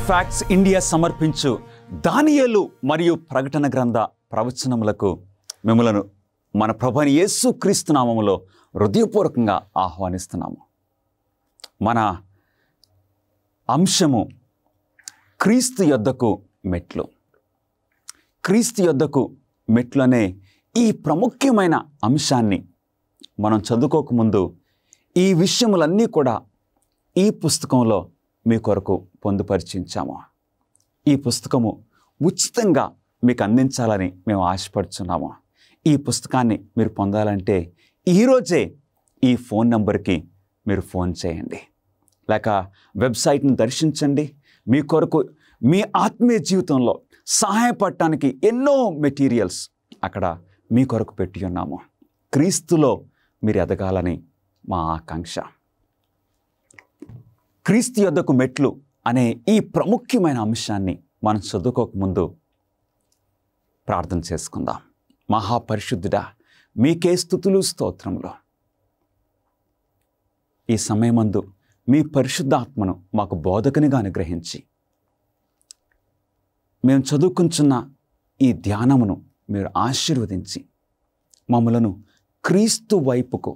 Facts India సమర్పించు దానియేలు మరియు ప్రకటన గ్రంథ ప్రవచనములకు మిమ్మలను మన ప్రభువైన యేసుక్రీస్తు నామములో హృదయపూర్వకంగా ఆహ్వానిస్తున్నాము. మన అంశము క్రీస్తు యొద్దకు మెట్లు. క్రీస్తు యొద్దకు మెట్లు అనే ఈ ప్రాముఖ్యమైన అంశాన్ని మనం చదువుకోకముందు ఈ విషయములన్నీ కూడా ఈ పుస్తకంలో మీ కొరకు పొందుపరిచించాము. ఈ పుస్తకము ఉచితంగా మీకు అందించాలని మేము ఆశపడుతున్నాము. ఈ పుస్తకాన్ని మీరు పొందాలంటే ఈరోజే ఈ ఫోన్ నంబర్కి మీరు ఫోన్ చేయండి, లేక వెబ్సైట్ని దర్శించండి. మీ కొరకు మీ ఆత్మీయ జీవితంలో సహాయపడటానికి ఎన్నో మెటీరియల్స్ అక్కడ మీ కొరకు పెట్టి ఉన్నాము. క్రీస్తులో మీరు ఎదగాలని మా ఆకాంక్ష. క్రీస్తు యొద్దకు మెట్లు అనే ఈ ప్రాముఖ్యమైన అంశాన్ని మనం చదువుకోకముందు ప్రార్థన చేసుకుందాం. మహాపరిశుద్ధుడా, మీకే స్తుతులు స్తోత్రములు. ఈ సమయమందు మీ పరిశుద్ధాత్మను మాకు బోధకునిగా అనుగ్రహించి మేము చదువుకుంటున్న ఈ ధ్యానమును మీరు ఆశీర్వదించి మమ్మలను క్రీస్తు వైపుకు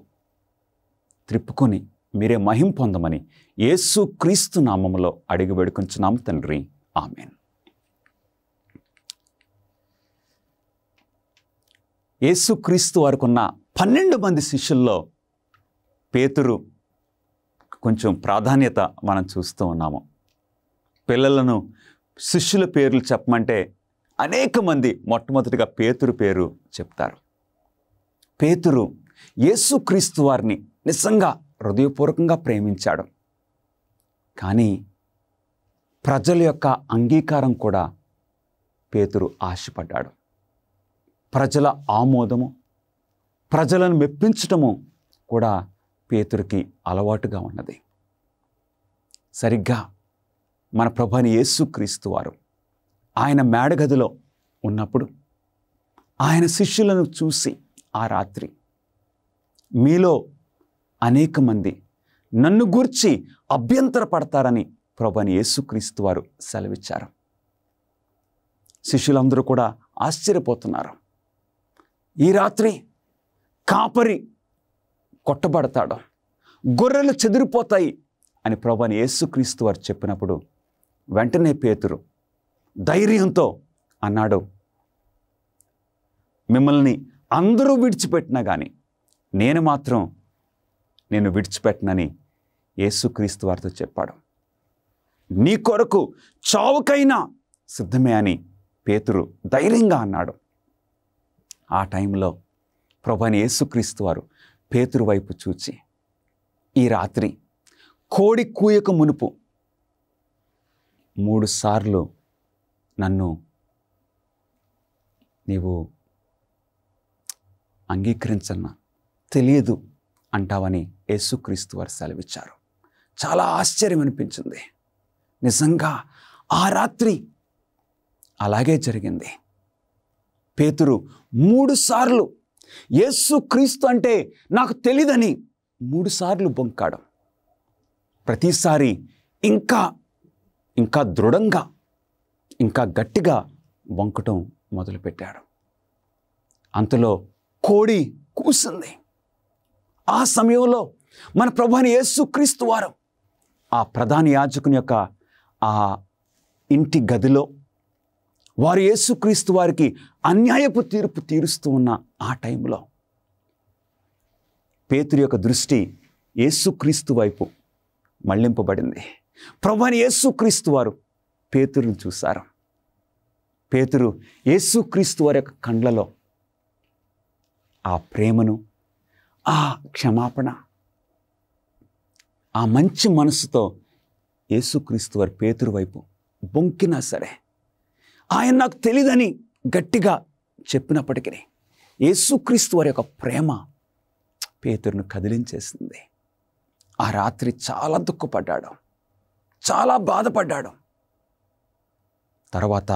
త్రిప్పుకొని మీరే మహిమ పొందమని యేసుక్రీస్తు నామములో అడిగి వేడుకొంచున్నాం తండ్రి, ఆమేన్. యేసుక్రీస్తు వారికున్న 12 మంది శిష్యుల్లో పేతురు కొంచెం ప్రాధాన్యత మనం చూస్తూ ఉన్నాము. పిల్లలను శిష్యుల పేర్లు చెప్పమంటే అనేక మంది మొట్టమొదటిగా పేతురు పేరు చెప్తారు. పేతురు యేసుక్రీస్తు వారిని నిజంగా హృదయపూర్వకంగా ప్రేమించాడు. కానీ ప్రజల యొక్క అంగీకారం కూడా పేతురు ఆశపడ్డాడు. ప్రజల ఆమోదము, ప్రజలను మెప్పించటము కూడా పేతురుకి అలవాటుగా ఉన్నది. సరిగ్గా మన ప్రభువైన యేసుక్రీస్తు వారు ఆయన మేడగదిలో ఉన్నప్పుడు ఆయన శిష్యులను చూసి ఆ రాత్రి, మీలో అనేక మంది నన్ను గూర్చి అభ్యంతరపడతారని ప్రభువైన యేసుక్రీస్తు వారు సెలవిచ్చారు. శిష్యులందరూ కూడా ఆశ్చర్యపోతున్నారు. ఈ రాత్రి కాపరి కొట్టబడతాడు, గొర్రెలు చెదిరిపోతాయి అని ప్రభువైన యేసుక్రీస్తు వారు చెప్పినప్పుడు వెంటనే పేతురు ధైర్యంతో అన్నాడు, మిమ్మల్ని అందరూ విడిచిపెట్టినా కానీ నేను విడిచిపెట్టనని యేసుక్రీస్తు వారితో చెప్పాడు. నీ కొరకు చావుకైనా సిద్ధమే అని పేతురు ధైర్యంగా అన్నాడు. ఆ టైంలో ప్రభువైన యేసుక్రీస్తు వారు పేతురు వైపు చూచి, ఈ రాత్రి కోడి కూయక మునుపు 3 సార్లు నన్ను నీవు అంగీకరించన్నా తెలియదు అంటావని యేసుక్రీస్తు వారు సెలవిచ్చారు. చాలా ఆశ్చర్యం అనిపించింది. నిజంగా ఆ రాత్రి అలాగే జరిగింది. పేతురు 3 సార్లు యేసుక్రీస్తు అంటే నాకు తెలీదని 3 సార్లు బొంకాడు. ప్రతిసారి ఇంకా దృఢంగా, ఇంకా గట్టిగా బొంకటం మొదలుపెట్టాడు. అంతలో కోడి కూసింది. ఆ సమయంలో మన ప్రభువైన యేసుక్రీస్తు వారు ఆ ప్రధాన యాజకుని యొక్క ఆ ఇంటి గదిలో వారు యేసుక్రీస్తు వారికి అన్యాయపు తీర్పు తీరుస్తూ ఉన్న ఆ టైంలో పేతురు యొక్క దృష్టి యేసుక్రీస్తు వైపు మళ్లింపబడింది. ప్రభువైన యేసుక్రీస్తు వారు పేతురుని చూశారు. పేతురు యేసుక్రీస్తు వారి యొక్క కండ్లలో ఆ ప్రేమను, ఆ క్షమాపణ, ఆ మంచి మనసుతో యేసుక్రీస్తు వారి పేతురు వైపు బొంకినా సరే, ఆయన నాకు తెలియదని గట్టిగా చెప్పినప్పటికీ యేసుక్రీస్తు వారి యొక్క ప్రేమ పేతురును కదిలించేసింది. ఆ రాత్రి చాలా దుఃఖపడ్డాడు, చాలా బాధపడ్డాడు. తర్వాత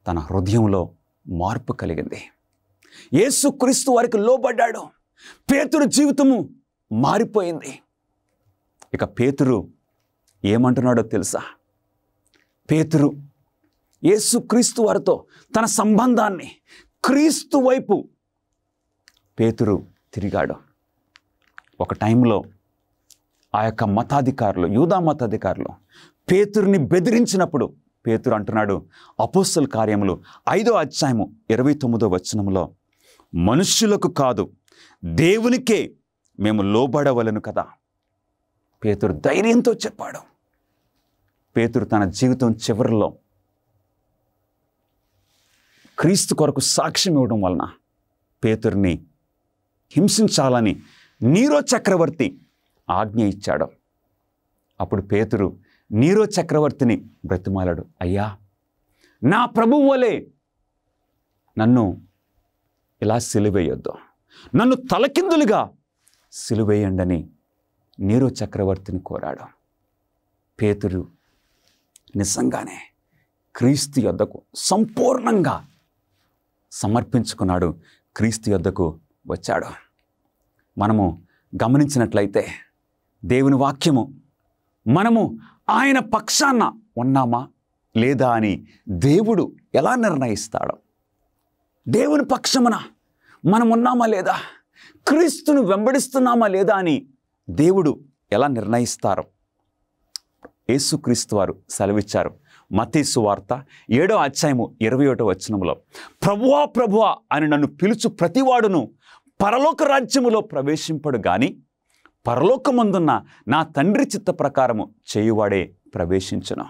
తన హృదయంలో మార్పు కలిగింది. యేసుక్రీస్తు వారికి లోబడ్డాడు. పేతురు జీవితము మారిపోయింది. ఇక పేతురు ఏమంటున్నాడో తెలుసా? పేతురు యేసుక్రీస్తు వారితో తన సంబంధాన్ని క్రీస్తు వైపు పేతురు తిరిగాడు. ఒక టైంలో ఆ యొక్క మతాధికారులు, యూదా మతాధికారులు పేతురుని బెదిరించినప్పుడు పేతురు అంటున్నాడు, అపోస్తల కార్యములు 5వ అధ్యాయము 29వ వచనంలో, మనుష్యులకు కాదు దేవునికే మేము లోబడవలను కదా. పేతురు ధైర్యంతో చెప్పాడు. పేతురు తన జీవితం చివరిలో క్రీస్తు కొరకు సాక్ష్యం ఇవ్వడం వలన పేతురుని హింసించాలని నీరో చక్రవర్తి ఆజ్ఞ ఇచ్చాడు. అప్పుడు పేతురు నీరో చక్రవర్తిని బ్రతిమాలాడు, అయ్యా, నా ప్రభువు వలె నన్ను ఇలా సిలువేయొద్దు, నన్ను తలకిందులుగా సిలువేయండని నీరో చక్రవర్తిని కోరాడు. పేతురు నిజంగానే క్రీస్తు యొద్దకు సంపూర్ణంగా సమర్పించుకున్నాడు, క్రీస్తు యొద్దకు వచ్చాడు. మనము గమనించినట్లయితే దేవుని వాక్యము మనము ఆయన పక్షాన ఉన్నామా లేదా అని దేవుడు ఎలా నిర్ణయిస్తాడో, దేవుని పక్షమున మనం ఉన్నామా లేదా, క్రీస్తును వెంబడిస్తున్నామా లేదా అని దేవుడు ఎలా నిర్ణయిస్తారో యేసుక్రీస్తు వారు సెలవిచ్చారు. మత్తయి సువార్త 7వ అధ్యాయము 21వ వచనములో, ప్రభువా ప్రభువా అని నన్ను పిలుచు ప్రతివాడును పరలోక రాజ్యములో ప్రవేశింపడు గాని పరలోకమందున్న నా తండ్రి చిత్త ప్రకారము చేయువాడే ప్రవేశించును.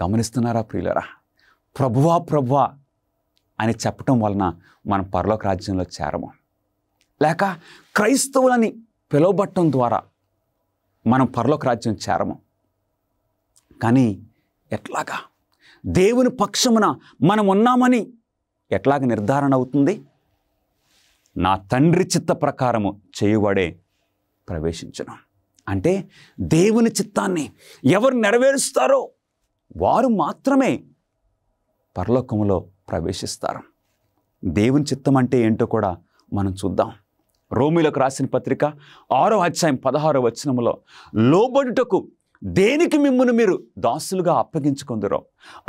గమనిస్తున్నారా ప్రియులరా? ప్రభువా ప్రభువా అని చెప్పటం వలన మనం పరలోక రాజ్యంలో చేరము, లేక క్రైస్తవులని పిలువబట్టడం ద్వారా మనం పరలోక రాజ్యం చేరము. కానీ ఎట్లాగా దేవుని పక్షమున మనం ఉన్నామని ఎట్లాగ నిర్ధారణ అవుతుంది? నా తండ్రి చిత్త ప్రకారము చేయువాడే ప్రవేశించును. అంటే దేవుని చిత్తాన్ని ఎవరు నెరవేరుస్తారో వారు మాత్రమే పరలోకములో ప్రవేశిస్తారు. దేవుని చిత్తం అంటే ఏంటో కూడా మనం చూద్దాం. రోమీలకు రాసిన పత్రిక 6వ అధ్యాయం 16వ వచనములో, లోబడుటకు దేనికి మిమ్మును మీరు దాసులుగా అప్పగించుకొందురో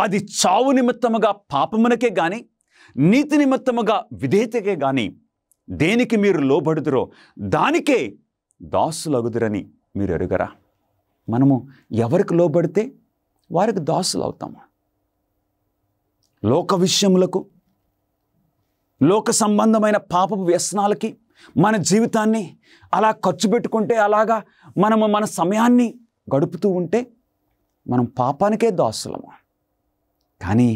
అది చావు నిమిత్తముగా పాపమునకే గాని నీతి నిమిత్తముగా విధేయతకే గాని దేనికి మీరు లోబడుదురో దానికే దాసులగుదురని మీరు ఎరుగరా? మనము ఎవరికి లోబడితే వారికి దాసులు అవుతాము. లోక విషయములకు, లోక సంబంధమైన పాపపు వ్యసనాలకి మన జీవితాన్ని అలా ఖర్చు పెట్టుకుంటే, అలాగా మనము మన సమయాన్ని గడుపుతూ ఉంటే మనం పాపానికే దాసులము. కానీ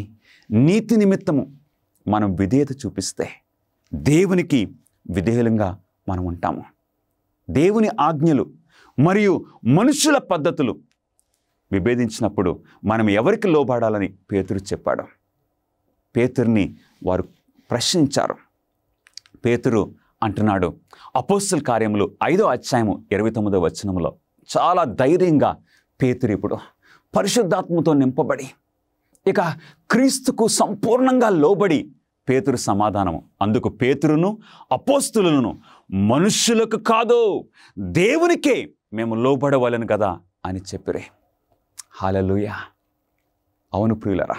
నీతి నిమిత్తము మనం విధేయత చూపిస్తే దేవునికి విధేయులంగా మనం ఉంటాము. దేవుని ఆజ్ఞలు మరియు మనుషుల పద్ధతులు విభేదించినప్పుడు మనం ఎవరికి లోబడాలని పేతురు చెప్పాడు. పేతురుని వారు ప్రశ్నించారు. పేతురు అంటున్నాడు, అపోస్తల కార్యములు 5వ అధ్యాయము 29వ వచనములో చాలా ధైర్యంగా పేతురు ఇప్పుడు పరిశుద్ధాత్మతో నింపబడి ఇక క్రీస్తుకు సంపూర్ణంగా లోబడి పేతురు సమాధానము. అందుకు పేతురును అపోస్తులను, మనుష్యులకు కాదు దేవునికే మేము లోబడవలను కదా అని చెప్పిరే. హల్లెలూయా. అవును ప్రియులరా,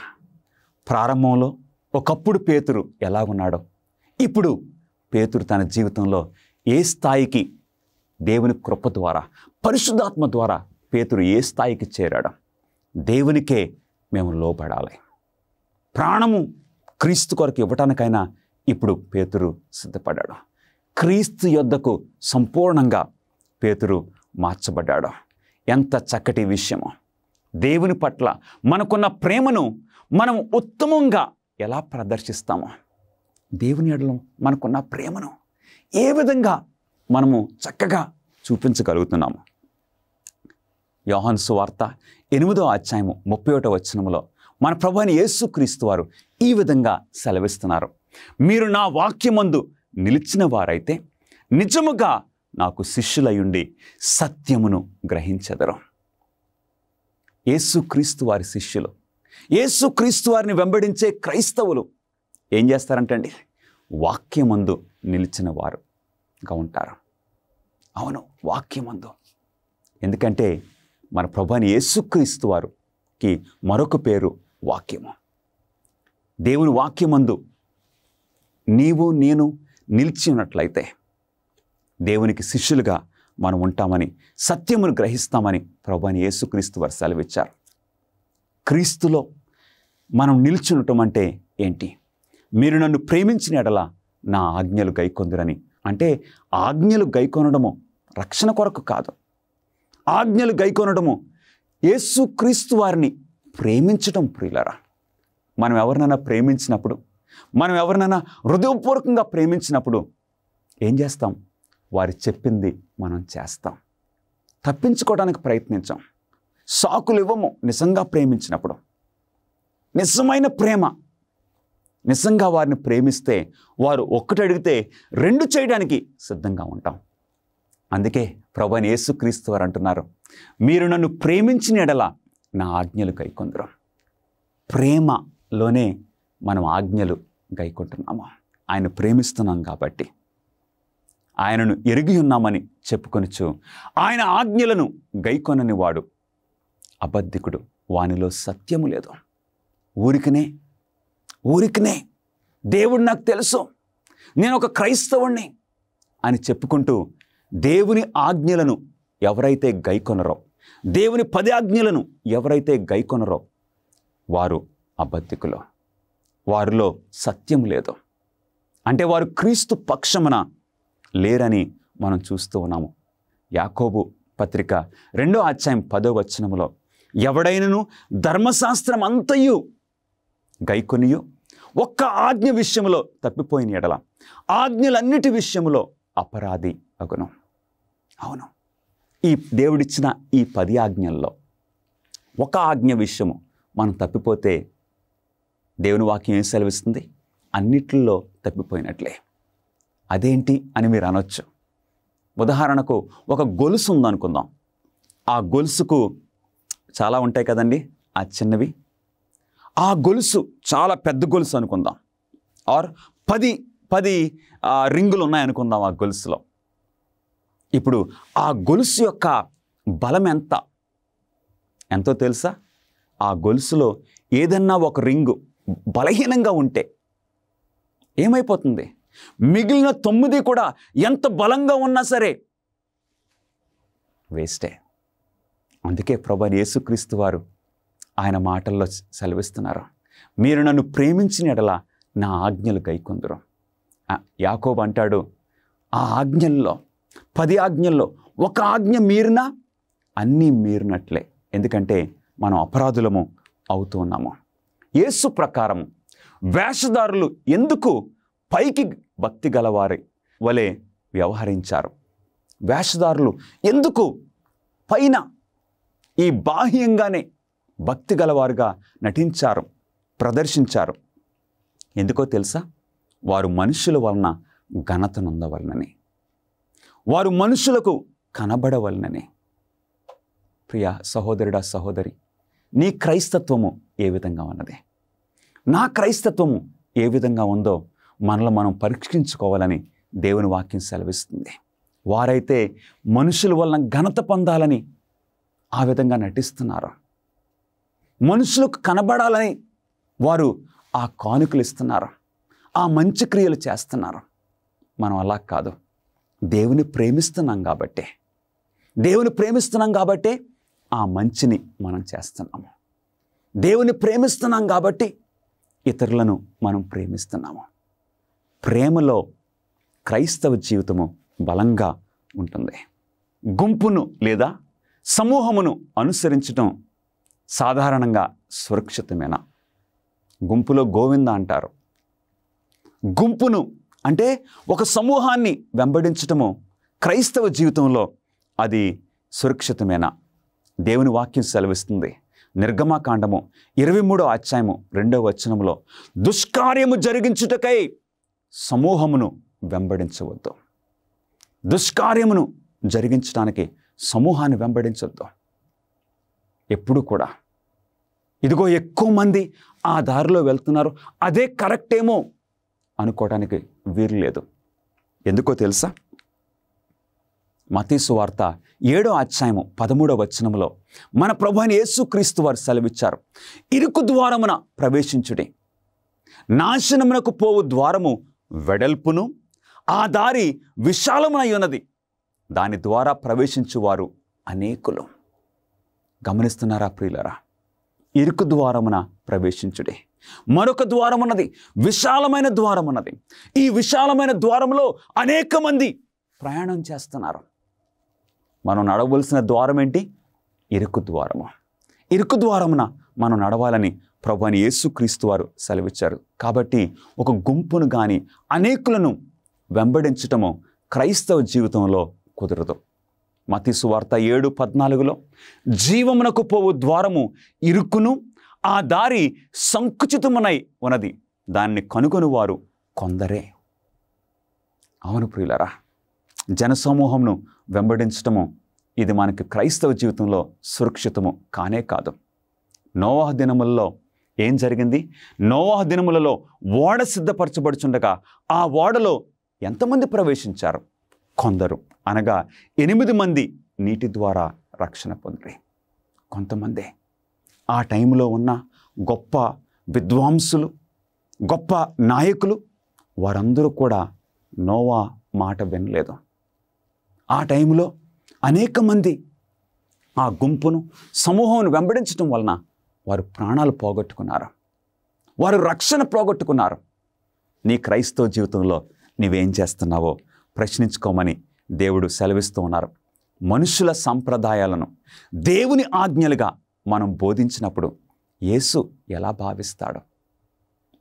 ప్రారంభంలో ఒకప్పుడు పేతురు ఎలా ఉన్నాడో ఇప్పుడు పేతురు తన జీవితంలో ఏ స్థాయికి దేవుని కృప ద్వారా, పరిశుద్ధాత్మ ద్వారా పేతురు ఏ స్థాయికి చేరాడు? దేవునికే మేము లోబడాలి. ప్రాణము క్రీస్తు కొరకు ఇవ్వటానికైనా ఇప్పుడు పేతురు సిద్ధపడ్డాడు. క్రీస్తు యొద్దకు సంపూర్ణంగా పేతురు మార్చబడ్డాడు. ఎంత చక్కటి విషయమో! దేవుని పట్ల మనకున్న ప్రేమను మనం ఉత్తమంగా ఎలా ప్రదర్శిస్తామో, దేవుని ఎడల మనకున్న ప్రేమను ఏ విధంగా మనము చక్కగా చూపించగలుగుతున్నాము. యోహాను సువార్త 8వ అధ్యాయము 31వ వచనములో మన ప్రభువైన యేసుక్రీస్తు వారు ఈ విధంగా సెలవిస్తున్నారు. మీరు నా వాక్యమందు నిలిచిన వారైతే నిజముగా నాకు శిష్యులయుండి సత్యమును గ్రహించెదరు. యేసుక్రీస్తు వారి శిష్యులు, యేసుక్రీస్తు వారిని వెంబడించే క్రైస్తవులు ఏం చేస్తారంటండి? వాక్యమందు నిలిచిన వారుగా ఉంటారు. అవును, వాక్యమందు. ఎందుకంటే మన ప్రభువైన యేసుక్రీస్తు వారికి మరొక పేరు వాక్యము. దేవుని వాక్యమందు నీవు నేను నిలిచి ఉన్నట్లయితే దేవునికి శిష్యులుగా మనం ఉంటామని, సత్యమును గ్రహిస్తామని ప్రభువైన యేసుక్రీస్తు వారు సెలవిచ్చారు. క్రీస్తులో మనం నిల్చుండటం అంటే ఏంటి? మీరు నన్ను ప్రేమించిన ఎడల నా ఆజ్ఞలు గైకొందురని. అంటే ఆజ్ఞలు గైకొనడము రక్షణ కొరకు కాదు. ఆజ్ఞలు గైకొనడము యేసుక్రీస్తు వారిని ప్రేమించటం. ప్రియులారా, మనం ఎవరినైనా ప్రేమించినప్పుడు, మనం ఎవరినైనా హృదయపూర్వకంగా ప్రేమించినప్పుడు ఏం చేస్తాం? వారు చెప్పింది మనం చేస్తాం. తప్పించుకోవడానికి ప్రయత్నించాం. సాకులు ఇవ్వము. నిజంగా ప్రేమించినప్పుడు, నిజమైన ప్రేమ, నిజంగా వారిని ప్రేమిస్తే వారు ఒక్కటి అడిగితే 2 చేయడానికి సిద్ధంగా ఉంటాం. అందుకే ప్రభువైన యేసుక్రీస్తు వారు అంటున్నారు, మీరు నన్ను ప్రేమించిన ఎడల నా ఆజ్ఞలు గైకొందురు. ప్రేమలోనే మనం ఆజ్ఞలు గైకొంటున్నాము. ఆయన ప్రేమిస్తున్నాం కాబట్టి, ఆయనను ఎరిగి ఉన్నామని చెప్పుకొనుచు ఆయన ఆజ్ఞలను గైకొనని వాడు అబద్ధికుడు, వానిలో సత్యము లేదు. ఊరికనే దేవుడు నాకు తెలుసు, నేను ఒక క్రైస్తవుణ్ణి అని చెప్పుకుంటూ దేవుని ఆజ్ఞలను ఎవరైతే గైకొనరో, దేవుని 10 ఆజ్ఞలను ఎవరైతే గైకొనరో వారు అబద్ధికులు, వారిలో సత్యం లేదు. అంటే వారు క్రీస్తు పక్షమున లేరని మనం చూస్తూ ఉన్నాము. యాకోబు పత్రిక 2వ అధ్యాయం 10వ వచనములో, ఎవడైనను ధర్మశాస్త్రం అంతయు గైకొనియు ఒక్క ఆజ్ఞ విషయంలో తప్పిపోయిన ఎడల ఆజ్ఞలన్నిటి విషయంలో అపరాధి అగును. అవును, ఈ దేవుడిచ్చిన ఈ 10 ఆజ్ఞల్లో ఒక ఆజ్ఞ విషయము మనం తప్పిపోతే దేవుని వాక్యం ఏం సెలవిస్తుంది? అన్నిట్లో తప్పిపోయినట్లే. అదేంటి అని మీరు అనొచ్చు. ఉదాహరణకు ఒక గొలుసు ఉందనుకుందాం. ఆ గొలుసుకు చాలా ఉంటాయి కదండి, ఆ చిన్నవి. ఆ గొలుసు చాలా పెద్ద గొలుసు అనుకుందాం. ఆర్ 10 రింగులు ఉన్నాయనుకుందాం ఆ గొలుసులో. ఇప్పుడు ఆ గొలుసు యొక్క బలం ఎంతో తెలుసా? ఆ గొలుసులో ఏదన్నా ఒక రింగు బలహీనంగా ఉంటే ఏమైపోతుంది? మిగిలిన 9 కూడా ఎంత బలంగా ఉన్నా సరే వేస్టే. అందుకే ప్రభువైన యేసుక్రీస్తు వారు ఆయన మాటల్లో సెలవిస్తున్నారు, మీరు నన్ను ప్రేమించిన ఎడల నా ఆజ్ఞలు గైకొందురు. యాకోబు అంటాడు, ఆ ఆజ్ఞల్లో 10 ఆజ్ఞల్లో ఒక ఆజ్ఞ మీరినా అన్నీ మీరినట్లే. ఎందుకంటే మనం అపరాధులము అవుతూ ఉన్నాము. యేసు ప్రకారం వేషధారులు ఎందుకు పైకి భక్తి గలవారి వలె వ్యవహరించారు? వేషధారులు ఎందుకు పైన ఈ బాహ్యంగానే భక్తి గలవారుగా నటించారు, ప్రదర్శించారు? ఎందుకో తెలుసా? వారు మనుషుల వలన ఘనత నొందవలనని, వారు మనుషులకు కనబడవలనని. ప్రియ సహోదరుడా, సహోదరి, నీ క్రైస్తత్వము ఏ విధంగా ఉన్నది? నా క్రైస్తత్వము ఏ విధంగా ఉందో మనలో మనం పరీక్షించుకోవాలని దేవుని వాక్యం సెలవిస్తుంది. వారైతే మనుషుల వలన ఘనత పొందాలని ఆ విధంగా నటిస్తున్నారు. మనుషులకు కనబడాలని వారు ఆ కానుకలు ఇస్తున్నారు, ఆ మంచి క్రియలు చేస్తున్నారు. మనం అలా కాదు. దేవుని ప్రేమిస్తున్నాం కాబట్టే, దేవుని ప్రేమిస్తున్నాం కాబట్టే ఆ మంచిని మనం చేస్తున్నాము. దేవుని ప్రేమిస్తున్నాం కాబట్టి ఇతరులను మనం ప్రేమిస్తున్నాము. ప్రేమలో క్రైస్తవ జీవితము బలంగా ఉంటుంది. గుంపును లేదా సమూహమును అనుసరించడం సాధారణంగా సురక్షితమేనా? గుంపులో గోవింద అంటారు. గుంపును అంటే ఒక సమూహాన్ని వెంబడించటము క్రైస్తవ జీవితంలో అది సురక్షితమేనా? దేవుని వాక్యం సెలవిస్తుంది. నిర్గమకాండము 23వ అధ్యాయము 2వ వచనములో, దుష్కార్యము జరిగించుటకై సమూహమును వెంబడించవద్దు. దుష్కార్యమును జరిగించడానికి సమూహాన్ని వెంబడించవద్దు. ఎప్పుడు కూడా ఇదిగో ఎక్కువ మంది ఆ దారిలో వెళ్తున్నారు, అదే కరెక్టేమో అనుకోవడానికి వీలు లేదు. ఎందుకో తెలుసా? మత్తయి సువార్త 7వ అధ్యాయము 13వ వచనములో మన ప్రభువైన యేసుక్రీస్తు వారు సెలవిచ్చారు, ఇరుకు ద్వారమున ప్రవేశించుడి, నాశనమునకు పోవు ద్వారము వెడల్పును ఆ దారి విశాలమునై ఉన్నది, దాని ద్వారా ప్రవేశించువారు అనేకులు. గమనిస్తున్నారా ప్రియులరా? ఇరుకు ద్వారమున ప్రవేశించుడే. మరొక ద్వారం ఉన్నది, విశాలమైన ద్వారం ఉన్నది. ఈ విశాలమైన ద్వారంలో అనేక మంది ప్రయాణం చేస్తున్నారు. మనం నడవలసిన ద్వారం ఏంటి? ఇరుకు ద్వారము. ఇరుకు ద్వారమున మనం నడవాలని ప్రభువైన యేసుక్రీస్తు వారు సెలవిచ్చారు. కాబట్టి ఒక గుంపును కానీ అనేకులను వెంబడించటము క్రైస్తవ జీవితంలో కుదరదు. మత్తయి సువార్త 7:14లో, జీవమునకు పోవు ద్వారము ఇరుకును ఆ దారి సంకుచితమునై ఉన్నది, దాన్ని కనుగొని వారు కొందరే. అవును ప్రియులరా, జనసమూహంను వెంబడించటము ఇది మనకి క్రైస్తవ జీవితంలో సురక్షితము కానే కాదు. నోవహు దినములలో ఏం జరిగింది? నోవహు దినములలో ఓడ సిద్ధపరచబడుచుండగా ఆ ఓడలో ఎంతమంది ప్రవేశించారు? కొందరు, అనగా 8 మంది నీటి ద్వారా రక్షణ పొందిరి. కొంతమందే. ఆ టైంలో ఉన్న గొప్ప విద్వాంసులు, గొప్ప నాయకులు, వారందరూ కూడా నోవా మాట వినలేదు. ఆ టైంలో అనేక మంది ఆ గుంపును, సమూహమును వెంబడించడం వలన వారు ప్రాణాలు పోగొట్టుకున్నారు, వారు రక్షణ పోగొట్టుకున్నారు. నీ క్రైస్తవ జీవితంలో నీవేం చేస్తున్నావో ప్రశ్నించుకోమని దేవుడు సెలవిస్తూ ఉన్నారు. మనుషుల సంప్రదాయాలను దేవుని ఆజ్ఞలుగా మనం బోధించినప్పుడు యేసు ఎలా భావిస్తాడో?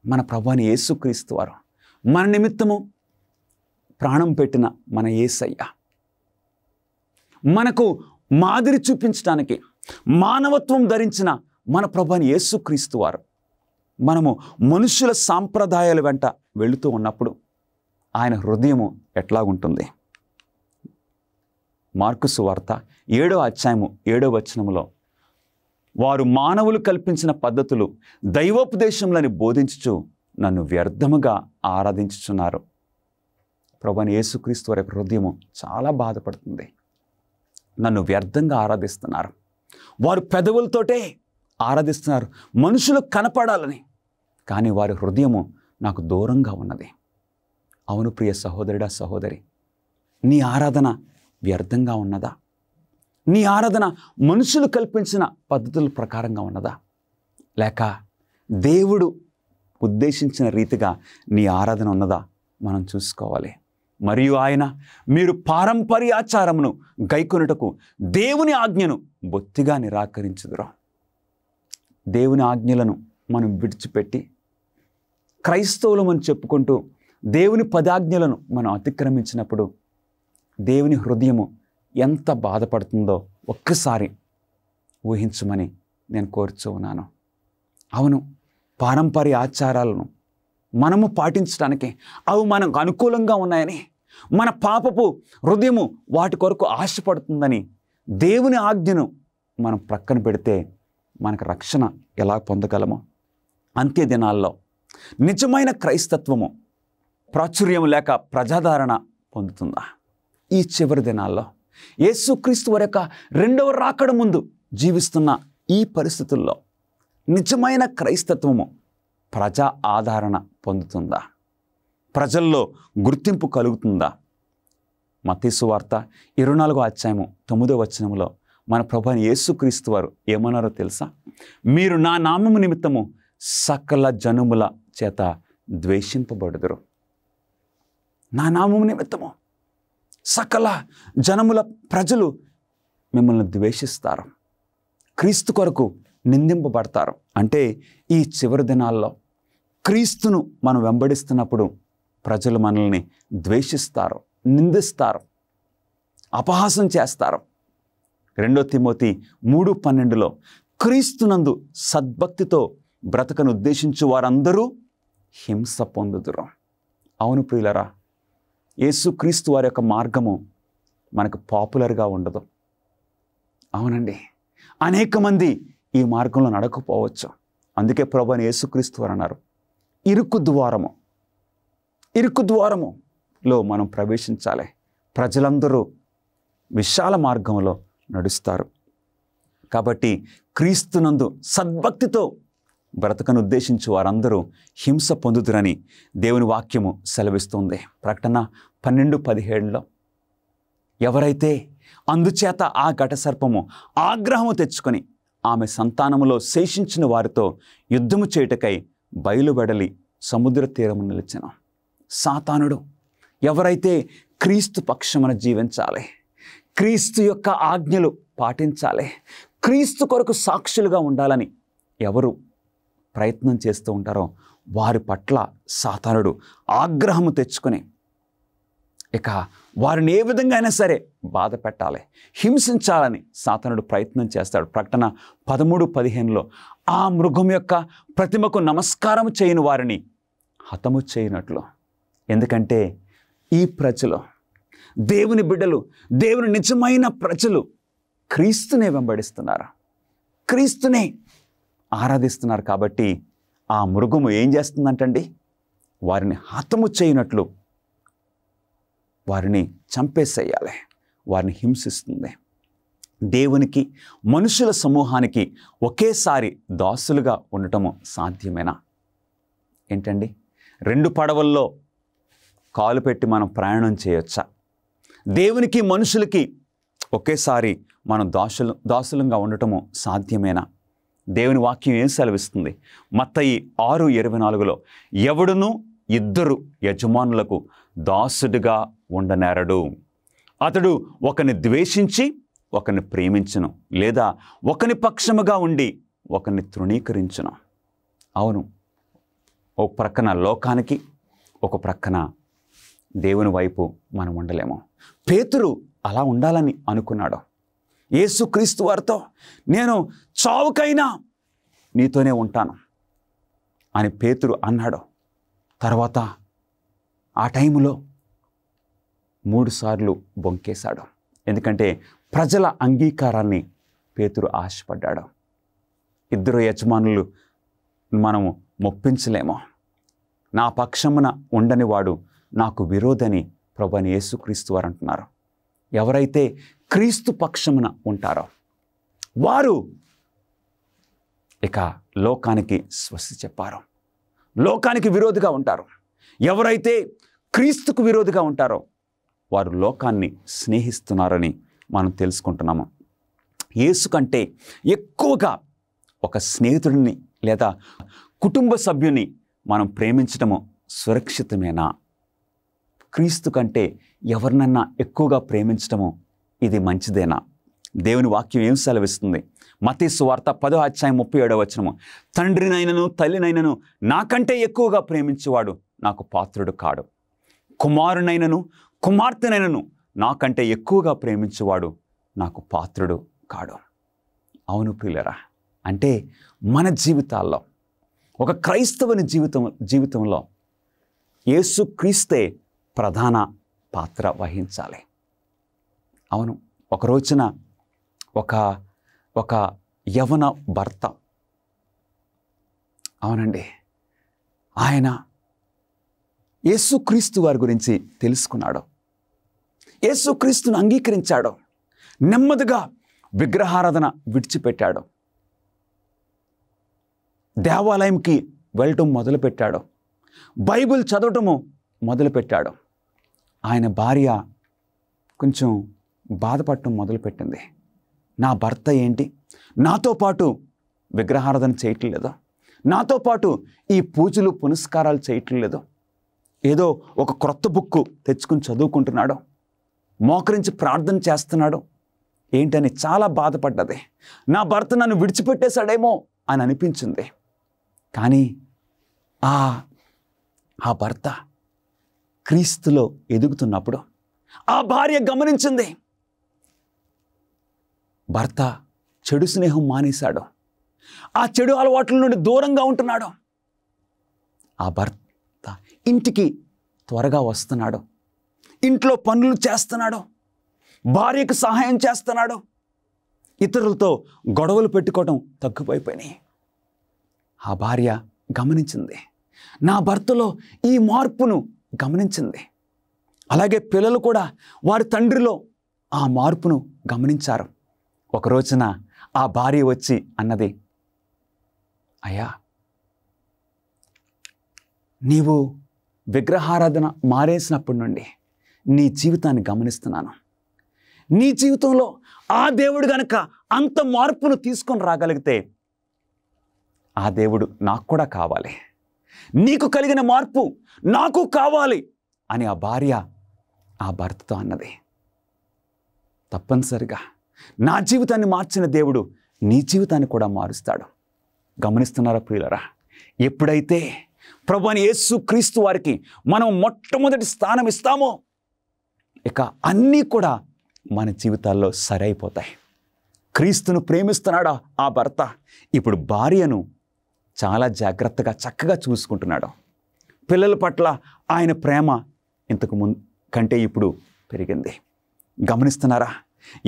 మన ప్రభువైన యేసుక్రీస్తు వారు మన నిమిత్తము ప్రాణం పెట్టిన మన యేసయ్య మనకు మాదిరి చూపించడానికి మానవత్వం ధరించిన మన ప్రభువైన యేసుక్రీస్తు వారు మనము మనుషుల సాంప్రదాయాల వెంట వెళుతూ ఉన్నప్పుడు ఆయన హృదయము ఎట్లాగుంటుంది? మార్కు సువార్త 7వ అధ్యాయము 7వ వచనములో, వారు మానవులు కల్పించిన పద్ధతులు దైవోపదేశములని బోధించుచు నన్ను వ్యర్థముగా ఆరాధించుచున్నారు. ప్రభువైన యేసుక్రీస్తు వారి హృదయము చాలా బాధపడుతుంది. నన్ను వ్యర్థంగా ఆరాధిస్తున్నారు. వారు పెదవులతోటే ఆరాధిస్తున్నారు, మనుషులు కనపడాలని, కానీ వారి హృదయము నాకు దూరంగా ఉన్నది. అవును ప్రియ సహోదరుడా, సహోదరి, నీ ఆరాధన వ్యర్థంగా ఉన్నదా? నీ ఆరాధన మనుషులు కల్పించిన పద్ధతుల ప్రకారంగా ఉన్నదా? లేక దేవుడు ఉద్దేశించిన రీతిగా నీ ఆరాధన ఉన్నదా? మనం చూసుకోవాలి. మరియు ఆయన, మీరు పారంపర్యాచారమును గైకొనుటకు దేవుని ఆజ్ఞను బొత్తిగా నిరాకరించుదురు. దేవుని ఆజ్ఞలను మనం విడిచిపెట్టి క్రైస్తవులమని చెప్పుకుంటూ దేవుని పదాజ్ఞలను మనం అతిక్రమించినప్పుడు దేవుని హృదయము ఎంత బాధపడుతుందో ఒక్కసారి ఊహించమని నేను కోరుచూ ఉన్నాను. అవును, పారంపర్య ఆచారాలను మనము పాటించడానికి అవి మనకు అనుకూలంగా ఉన్నాయని, మన పాపపు హృదయము వాటి కొరకు ఆశపడుతుందని దేవుని ఆజ్ఞను మనం ప్రక్కన పెడితే మనకు రక్షణ ఎలా పొందగలమో? అంత్య దినాల్లో నిజమైన క్రైస్తత్వము ప్రాచుర్యం లేక ప్రజాదరణ పొందుతుందా? ఈ చివరి దినాల్లో యేసుక్రీస్తు వారి యొక్క 2వ రాకడ ముందు జీవిస్తున్న ఈ పరిస్థితుల్లో నిజమైన క్రైస్తత్వము ప్రజా ఆదరణ పొందుతుందా? ప్రజల్లో గుర్తింపు కలుగుతుందా? మత్తయి సువార్త 24వ అధ్యాయము 9వ వచనంలో మన ప్రభువైన యేసుక్రీస్తు వారు ఏమన్నారో తెలుసా? మీరు నా నామము నిమిత్తము సకల జనముల చేత ద్వేషింపబడుదురు. నా నామము నిమిత్తము సకల జనముల ప్రజలు మిమ్మల్ని ద్వేషిస్తారు, క్రీస్తు కొరకు నిందింపబడతారు. అంటే ఈ చివరి దినాల్లో క్రీస్తును మనం వెంబడిస్తున్నప్పుడు ప్రజలు మనల్ని ద్వేషిస్తారు, నిందిస్తారు, అపహాసం చేస్తారు. 2 తిమోతి 3:12లో క్రీస్తునందు సద్భక్తితో బ్రతకను ఉద్దేశించు వారందరూ హింస పొందుదురు. అవును ప్రియులరా, యేసుక్రీస్తు వారి యొక్క మార్గము మనకు పాపులర్గా ఉండదు. అవునండి, అనేక మంది ఈ మార్గంలో నడకపోవచ్చు. అందుకే ప్రభువైన యేసుక్రీస్తు వారు అన్నారు, ఇరుకు ద్వారములో మనం ప్రవేశించాలి. ప్రజలందరూ విశాల మార్గంలో నడుస్తారు. కాబట్టి క్రీస్తునందు సద్భక్తితో బ్రతకను ఉద్దేశించి వారందరూ హింస పొందుదురని దేవుని వాక్యము సెలవిస్తుంది. ప్రకటన 12:17లో ఎవరైతే అందుచేత ఆ ఘటసర్పము ఆగ్రహము తెచ్చుకొని ఆమె సంతానములో శేషించిన వారితో యుద్ధము చేయుటకై బయలువెడలి సముద్ర తీరము నిలిచెను. సాతానుడు ఎవరైతే క్రీస్తు పక్షమున జీవించాలి, క్రీస్తు యొక్క ఆజ్ఞలు పాటించాలి, క్రీస్తు కొరకు సాక్షులుగా ఉండాలని ఎవరు ప్రయత్నం చేస్తూ ఉంటారో వారి పట్ల సాతానుడు ఆగ్రహము తెచ్చుకొని ఇక వారిని ఏ విధంగా అయినా సరే బాధ పెట్టాలి, హింసించాలని సాతానుడు ప్రయత్నం చేస్తాడు. ప్రకటన 13:15లో ఆ మృగం యొక్క ప్రతిమకు నమస్కారం చేయని వారిని హతము చేయనట్లు. ఎందుకంటే ఈ ప్రజలు, దేవుని బిడ్డలు, దేవుని నిజమైన ప్రజలు క్రీస్తునే వెంబడిస్తున్నారు, క్రీస్తునే ఆరాధిస్తున్నారు. కాబట్టి ఆ మృగము ఏం చేస్తుందంటండి, వారిని హతము చేయనట్లు వారిని చంపేసేయాలి, వారిని హింసిస్తుంది. దేవునికి మనుషుల సమూహానికి ఒకేసారి దాసులుగా ఉండటము సాధ్యమేనా? ఏంటండి, 2 పడవల్లో కాలు పెట్టి మనం ప్రయాణం చేయొచ్చా? దేవునికి మనుషులకి ఒకేసారి మనం దాసులంగా ఉండటము సాధ్యమేనా? దేవుని వాక్యం ఏం సెలవిస్తుంది? మత్తయి 6:24లో ఎవడును 2 యజమానులకు దాసుడిగా ఉండనేరడు. అతడు ఒకని ద్వేషించి ఒకని ప్రేమించును, లేదా ఒకని పక్షముగా ఉండి ఒకని తృణీకరించును. అవును, ఒక ప్రక్కన లోకానికి, ఒక ప్రక్కన దేవుని వైపు మనం ఉండలేము. పేతురు అలా ఉండాలని అనుకున్నాడు. యేసుక్రీస్తు వారితో నేను చావుకైనా నీతోనే ఉంటాను అని పేతురు అన్నాడు. తర్వాత ఆ టైంలో 3 సార్లు బొంకేశాడు. ఎందుకంటే ప్రజల అంగీకారాన్ని పేతురు ఆశపడ్డాడు. 2 యజమానులు మనము మొప్పించలేము. నా పక్షమున ఉండని వాడు నాకు విరోధని ప్రభువైన యేసుక్రీస్తు వారు అంటున్నారు. ఎవరైతే క్రీస్తు పక్షమున ఉంటారో వారు ఇక లోకానికి స్వస్తి చెప్పారు, లోకానికి విరోధిగా ఉంటారు. ఎవరైతే క్రీస్తుకు విరోధిగా ఉంటారో వారు లోకాన్ని స్నేహిస్తున్నారని మనం తెలుసుకుంటున్నాము. యేసు కంటే ఎక్కువగా ఒక స్నేహితుడిని లేదా కుటుంబ సభ్యుని మనం ప్రేమించడము సురక్షితమేనా? క్రీస్తు కంటే ఎవరినన్నా ఎక్కువగా ప్రేమించడము ఇది మంచిదేనా? దేవుని వాక్యం ఏం సెలవిస్తుంది? మత్తయి సువార్త 10:37 తండ్రినైనను తల్లినైనను నాకంటే ఎక్కువగా ప్రేమించేవాడు నాకు పాత్రుడు కాడు, కుమారునైనను కుమార్తెనైనను నాకంటే ఎక్కువగా ప్రేమించేవాడు నాకు పాత్రుడు కాడు. అవును ప్రియులరా, అంటే మన జీవితాల్లో, ఒక క్రైస్తవుని జీవితంలో యేసుక్రీస్తే ప్రధాన పాత్ర వహించాలి. అవును, ఒక రోజున ఒక యవన భర్త, అవునండి, ఆయన యేసుక్రీస్తు వారి గురించి తెలుసుకున్నాడు, యేసుక్రీస్తును అంగీకరించాడు, నెమ్మదిగా విగ్రహారాధన విడిచిపెట్టాడు, దేవాలయంకి వెళ్ళటం మొదలుపెట్టాడు, బైబిల్ చదవటము మొదలుపెట్టాడు. ఆయన భార్య కొంచెం బాధపడటం మొదలుపెట్టింది. నా భర్త ఏంటి నాతో పాటు విగ్రహారాధన చేయటం లేదు, నాతో పాటు ఈ పూజలు పునస్కారాలు చేయటం లేదు, ఏదో ఒక క్రొత్త బుక్కు తెచ్చుకుని చదువుకుంటున్నాడు, మోకరించి ప్రార్థన చేస్తున్నాడు ఏంటని చాలా బాధపడ్డది. నా భర్త నన్ను విడిచిపెట్టేశాడేమో అని అనిపించింది. కానీ ఆ భర్త క్రీస్తులో ఎదుగుతున్నప్పుడు ఆ భార్య గమనించింది, భర్త చెడు స్నేహం మానేశాడు, ఆ చెడు అలవాట్ల నుండి దూరంగా ఉంటున్నాడు, ఆ భర్త ఇంటికి త్వరగా వస్తున్నాడు, ఇంట్లో పనులు చేస్తున్నాడు, భార్యకు సహాయం చేస్తున్నాడు, ఇతరులతో గొడవలు పెట్టుకోవడం తగ్గిపోయినాయి. ఆ భార్య గమనించింది, నా భర్తలో ఈ మార్పును గమనించింది. అలాగే పిల్లలు కూడా వారి తండ్రిలో ఆ మార్పును గమనించారు. ఒక రోజున ఆ భార్య వచ్చి అన్నది, అయ్యా, నీవు విగ్రహారాధన మారేసినప్పటి నుండి నీ జీవితాన్ని గమనిస్తున్నాను. నీ జీవితంలో ఆ దేవుడు గనక అంత మార్పును తీసుకొని రాగలిగితే ఆ దేవుడు నాకు కూడా కావాలి, నీకు కలిగిన మార్పు నాకు కావాలి అని ఆ భార్య ఆ భర్తతో అన్నది. తప్పనిసరిగా నా జీవితాన్ని మార్చిన దేవుడు నీ జీవితాన్ని కూడా మారుస్తాడు. గమనిస్తున్నారా ప్రియులరా? ఎప్పుడైతే ప్రభువైన యేసు క్రీస్తు వారికి మనం మొట్టమొదటి స్థానం ఇస్తామో ఇక అన్నీ కూడా మన జీవితాల్లో సరైపోతాయి. క్రీస్తును ప్రేమిస్తున్నాడా ఆ భర్త ఇప్పుడు భార్యను చాలా జాగ్రత్తగా చక్కగా చూసుకుంటున్నాడు. పిల్లల పట్ల ఆయన ప్రేమ ఇంతకు ముందు కంటే ఇప్పుడు పెరిగింది. గమనిస్తున్నారా?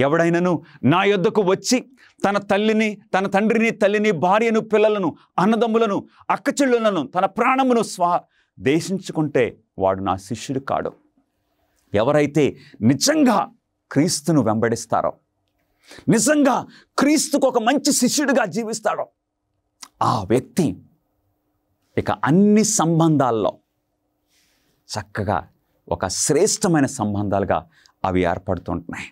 ఎవడైనాను నా యొద్దకు వచ్చి తన తల్లిని, తన తండ్రిని, తల్లిని, భార్యను, పిల్లలను, అన్నదమ్ములను, అక్కచెల్లెలను, తన ప్రాణమును దేశించుకుంటే వాడు నా శిష్యుడు కాడు. ఎవరైతే నిజంగా క్రీస్తును వెంబడిస్తారో, నిజంగా క్రీస్తుకు ఒక మంచి శిష్యుడిగా జీవిస్తాడో ఆ వ్యక్తి ఇక అన్ని సంబంధాల్లో చక్కగా ఒక శ్రేష్టమైన సంబంధాలుగా అవి ఏర్పడుతుంటున్నాయి.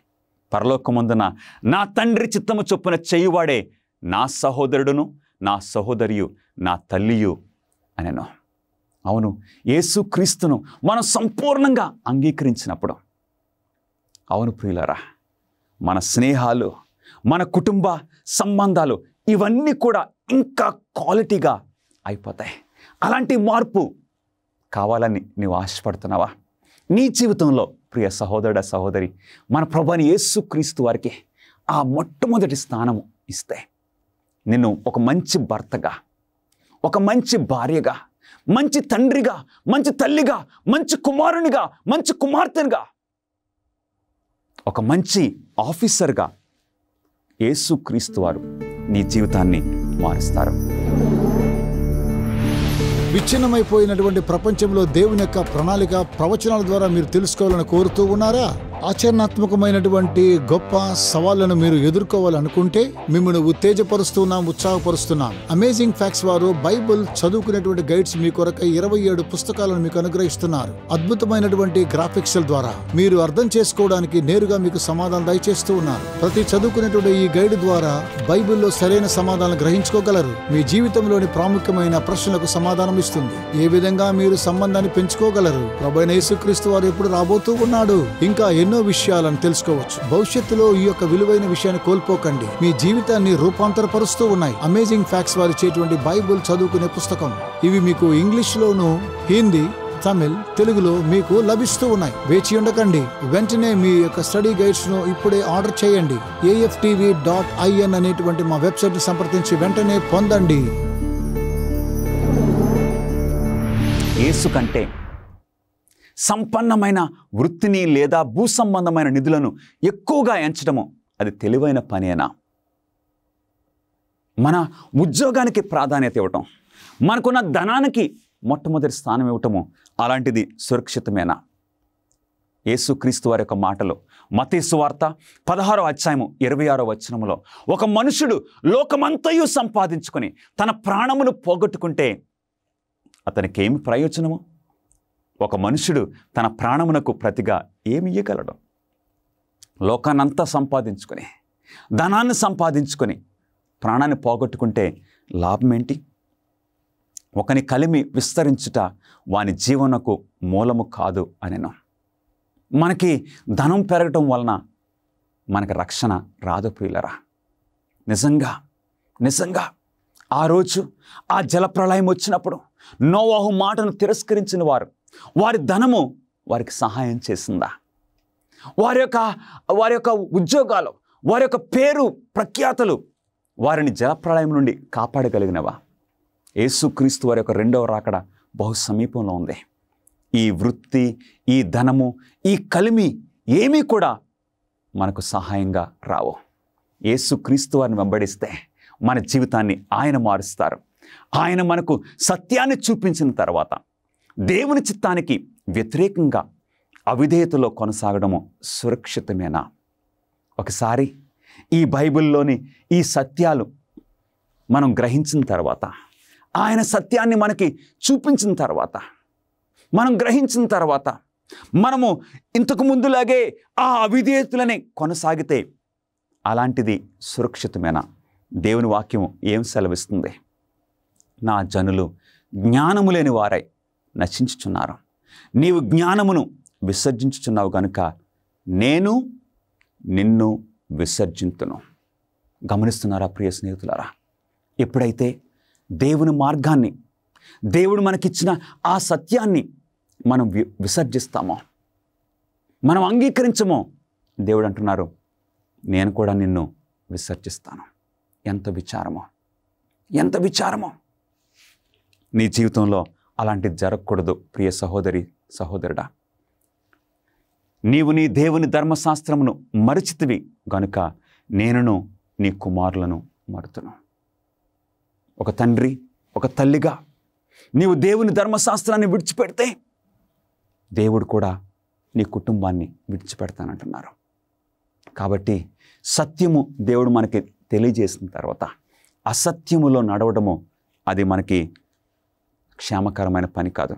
పరలోకమందున నా తండ్రి చిత్తము చొప్పున చేయువాడే నా సహోదరుడును, నా సహోదరియు, నా తల్లియు అనెను. అవును, యేసుక్రీస్తును మనం సంపూర్ణంగా అంగీకరించినప్పుడు, అవును ప్రియులారా, మన స్నేహాలు, మన కుటుంబ సంబంధాలు ఇవన్నీ కూడా ఇంకా క్వాలిటీగా అయిపోతాయి. అలాంటి మార్పు కావాలని నీవు ఆశపడుతున్నావా? నీ జీవితంలో ప్రియ సహోదరుడ, సహోదరి, మన ప్రభువైన యేసుక్రీస్తు వారికి ఆ మొట్టమొదటి స్థానం ఇస్తే నిన్ను ఒక మంచి భర్తగా, ఒక మంచి భార్యగా, మంచి తండ్రిగా, మంచి తల్లిగా, మంచి కుమారునిగా, మంచి కుమార్తెగా, ఒక మంచి ఆఫీసర్గా యేసుక్రీస్తు వారు నీ జీవితాన్ని మారుస్తారు. విచ్ఛిన్నమైపోయినటువంటి ప్రపంచంలో దేవుని యొక్క ప్రణాళిక ప్రవచనాల ద్వారా మీరు తెలుసుకోవాలని కోరుతూ ఉన్నారా? ఆచరణాత్మకమైనటువంటి గొప్ప సవాళ్లను మీరు ఎదుర్కోవాలనుకుంటే మిమ్మల్ని ఉత్తేజపరుస్తున్నాం, ఉత్సాహపరుస్తున్నాం. అమేజింగ్ ఫ్యాక్ట్స్ వారు బైబిల్ చదువుకునేటువంటి గైడ్స్ మీ కొరకై 27 పుస్తకాలను మీకు అనుగ్రహిస్తున్నారు. అద్భుతమైనటువంటి గ్రాఫిక్స్ ద్వారా మీరు అర్థం చేసుకోవడానికి నేరుగా మీకు సమాధానం దయచేస్తూ ఉన్నారు. ప్రతి చదువుకునేటువంటి ఈ గైడ్ ద్వారా బైబిల్లో సరైన సమాధానం గ్రహించుకోగలరు. మీ జీవితంలోని ప్రాముఖ్యమైన ప్రశ్నలకు సమాధానం ఇస్తుంది. ఏ విధంగా మీరు సంబంధాన్ని పెంచుకోగలరు? ప్రభువైన యేసుక్రీస్తు వారు ఎప్పుడు రాబోతూ ఉన్నాడు? ఇంకా ఎన్నో విషయాలను తెలుసుకోవచ్చు. భవిష్యత్తులో ఈ యొక్క విలువైన విషయాన్ని కోల్పోకండి. మీ జీవితాన్ని రూపాంతరపరుస్తూ ఉన్నాయి అమేజింగ్ ఫ్యాక్ట్స్ వారు ఇచ్చేటువంటి బైబిల్ చదువుకునే పుస్తకం. ఇవి మీకు ఇంగ్లీష్ లోను, హిందీ, తమిళ్, తెలుగులో మీకు లభిస్తూ ఉన్నాయి. వేచి ఉండకండి, వెంటనే మీ యొక్క స్టడీ గైడ్స్ ను ఇప్పుడే ఆర్డర్ చేయండి. AFTV.in అనేటువంటి మా వెబ్సైట్ ని సంప్రదించి వెంటనే పొందండి. యేసు కంటే సంపన్నమైన వృత్తిని లేదా భూ సంబంధమైన నిధులను ఎక్కువగా ఎంచడము అది తెలివైన పనేనా? మన ఉద్యోగానికి ప్రాధాన్యత ఇవ్వటం, మనకున్న ధనానికి మొట్టమొదటి స్థానం ఇవ్వటము అలాంటిది సురక్షితమేనా? యేసుక్రీస్తు వారి యొక్క మాటలు మత్తయి సువార్త 16వ అధ్యాయము 26వ వచనములో, ఒక మనుషుడు లోకమంతయు సంపాదించుకొని తన ప్రాణమును పోగొట్టుకుంటే అతనికి ఏమి ప్రయోజనము? ఒక మనుషుడు తన ప్రాణమునకు ప్రతిగా ఏమి ఇయ్యగలడు? లోకాన్నంతా సంపాదించుకొని, ధనాన్ని సంపాదించుకొని ప్రాణాన్ని పోగొట్టుకుంటే లాభం ఏంటి? ఒకని కలిమి విస్తరించుట వాని జీవనకు మూలము కాదు అనెను. మనకి ధనం పెరగటం వలన మనకి రక్షణ రాదు ప్రియులరా. నిజంగా ఆ రోజు ఆ జలప్రళయం వచ్చినప్పుడు నోవాహు మాటను తిరస్కరించిన వారి ధనము వారికి సహాయం చేసిందా? వారి యొక్క ఉద్యోగాలు, వారి యొక్క పేరు ప్రఖ్యాతలు వారిని జలప్రళయం నుండి కాపాడగలిగినవా? యేసుక్రీస్తు వారి యొక్క రెండవ రాకడ బహు సమీపంలో ఉంది. ఈ వృత్తి, ఈ ధనము, ఈ కలిమి ఏమీ కూడా మనకు సహాయంగా రావు. యేసుక్రీస్తు వారిని వెంబడిస్తే మన జీవితాన్ని ఆయన మారుస్తారు. ఆయన మనకు సత్యాన్ని చూపించిన తర్వాత దేవుని చిత్తానికి వ్యతిరేకంగా అవిధేయతలో కొనసాగడము సురక్షితమేనా? ఒకసారి ఈ బైబిల్లోని ఈ సత్యాలు మనం గ్రహించిన తర్వాత, ఆయన సత్యాన్ని మనకి చూపించిన తర్వాత, మనం గ్రహించిన తర్వాత మనము ఇంతకు ముందులాగే ఆ అవిధేయతలనే కొనసాగితే అలాంటిది సురక్షితమేనా? దేవుని వాక్యము ఏం సెలవిస్తుంది? నా జనులు జ్ఞానము లేని వారై నశించుచున్నారు. నీవు జ్ఞానమును విసర్జించుచున్నావు కనుక నేను నిన్ను విసర్జింతును. గమనిస్తున్నారా ప్రియ స్నేహితులారా? ఎప్పుడైతే దేవుని మార్గాన్ని, దేవుడు మనకిచ్చిన ఆ సత్యాన్ని మనం విసర్జిస్తామో, మనం అంగీకరించమో, దేవుడు అంటున్నారు, నేను కూడా నిన్ను విసర్జిస్తాను. ఎంత విచారమో! నీ జీవితంలో అలాంటిది జరగకూడదు ప్రియ సహోదరి, సహోదరుడా. నీవు నీ దేవుని ధర్మశాస్త్రమును మరచితివి గనుక నేనును నీ కుమారులను మరుతును. ఒక తండ్రి, ఒక తల్లిగా నీవు దేవుని ధర్మశాస్త్రాన్ని విడిచిపెడితే దేవుడు కూడా నీ కుటుంబాన్ని విడిచిపెడతానంటున్నారు. కాబట్టి సత్యము దేవుడు మనకి తెలియజేసిన తర్వాత అసత్యములో నడవడము అది మనకి క్షేమకరమైన పని కాదు.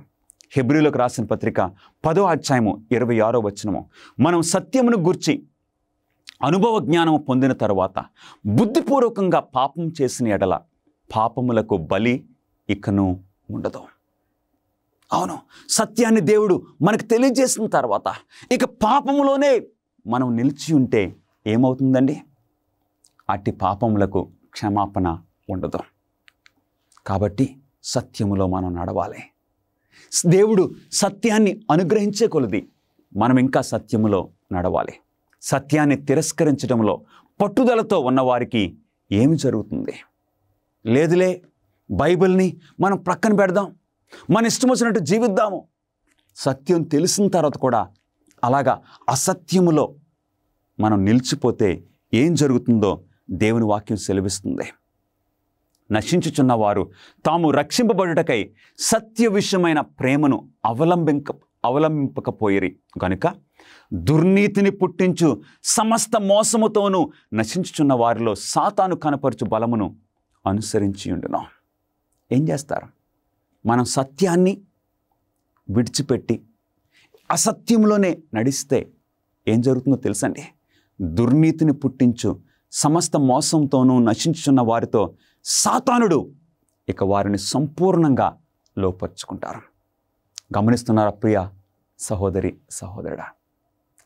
హెబ్రీయులకు రాసిన పత్రిక 10వ అధ్యాయము 26వ వచనము, మనం సత్యమును గూర్చి అనుభవ జ్ఞానము పొందిన తరువాత బుద్ధిపూర్వకంగా పాపం చేసిన ఎడల పాపములకు బలి ఇకను ఉండదు. అవును, సత్యాన్ని దేవుడు మనకు తెలియజేసిన తర్వాత ఇక పాపములోనే మనం నిలిచి ఉంటే ఏమవుతుందండి? అట్టి పాపములకు క్షమాపణ ఉండదు. కాబట్టి సత్యములో మనం నడవాలి. దేవుడు సత్యాన్ని అనుగ్రహించే కొలది మనం ఇంకా సత్యములో నడవాలి. సత్యాన్ని తిరస్కరించడంలో పట్టుదలతో ఉన్నవారికి ఏమి జరుగుతుంది? లేదులే, బైబిల్ని మనం ప్రక్కన పెడదాం, మన ఇష్టం వచ్చినట్టు జీవిద్దాము. సత్యం తెలిసిన తర్వాత కూడా అలాగా అసత్యములో మనం నిలిచిపోతే ఏం జరుగుతుందో దేవుని వాక్యం సెలవిస్తుంది. నశించుచున్నవారు తాము రక్షింపబడుటకై సత్య విషయమైన ప్రేమను అవలంబింపకపోయిరి గనుక దుర్నీతిని పుట్టించు సమస్త మోసముతోనూ నశించుచున్న వారిలో సాతాను కనపరచు బలమును అనుసరించి ఉండును. ఏం చేస్తారు? మనం సత్యాన్ని విడిచిపెట్టి అసత్యంలోనే నడిస్తే ఏం జరుగుతుందో తెలుసండి? దుర్నీతిని పుట్టించు సమస్త మోసంతోనూ నశించుచున్న వారితో సాతానుడు ఇక వారిని సంపూర్ణంగా లోపరుచుకుంటారు. గమనిస్తున్నారా ప్రియ సహోదరి, సహోదరుడా?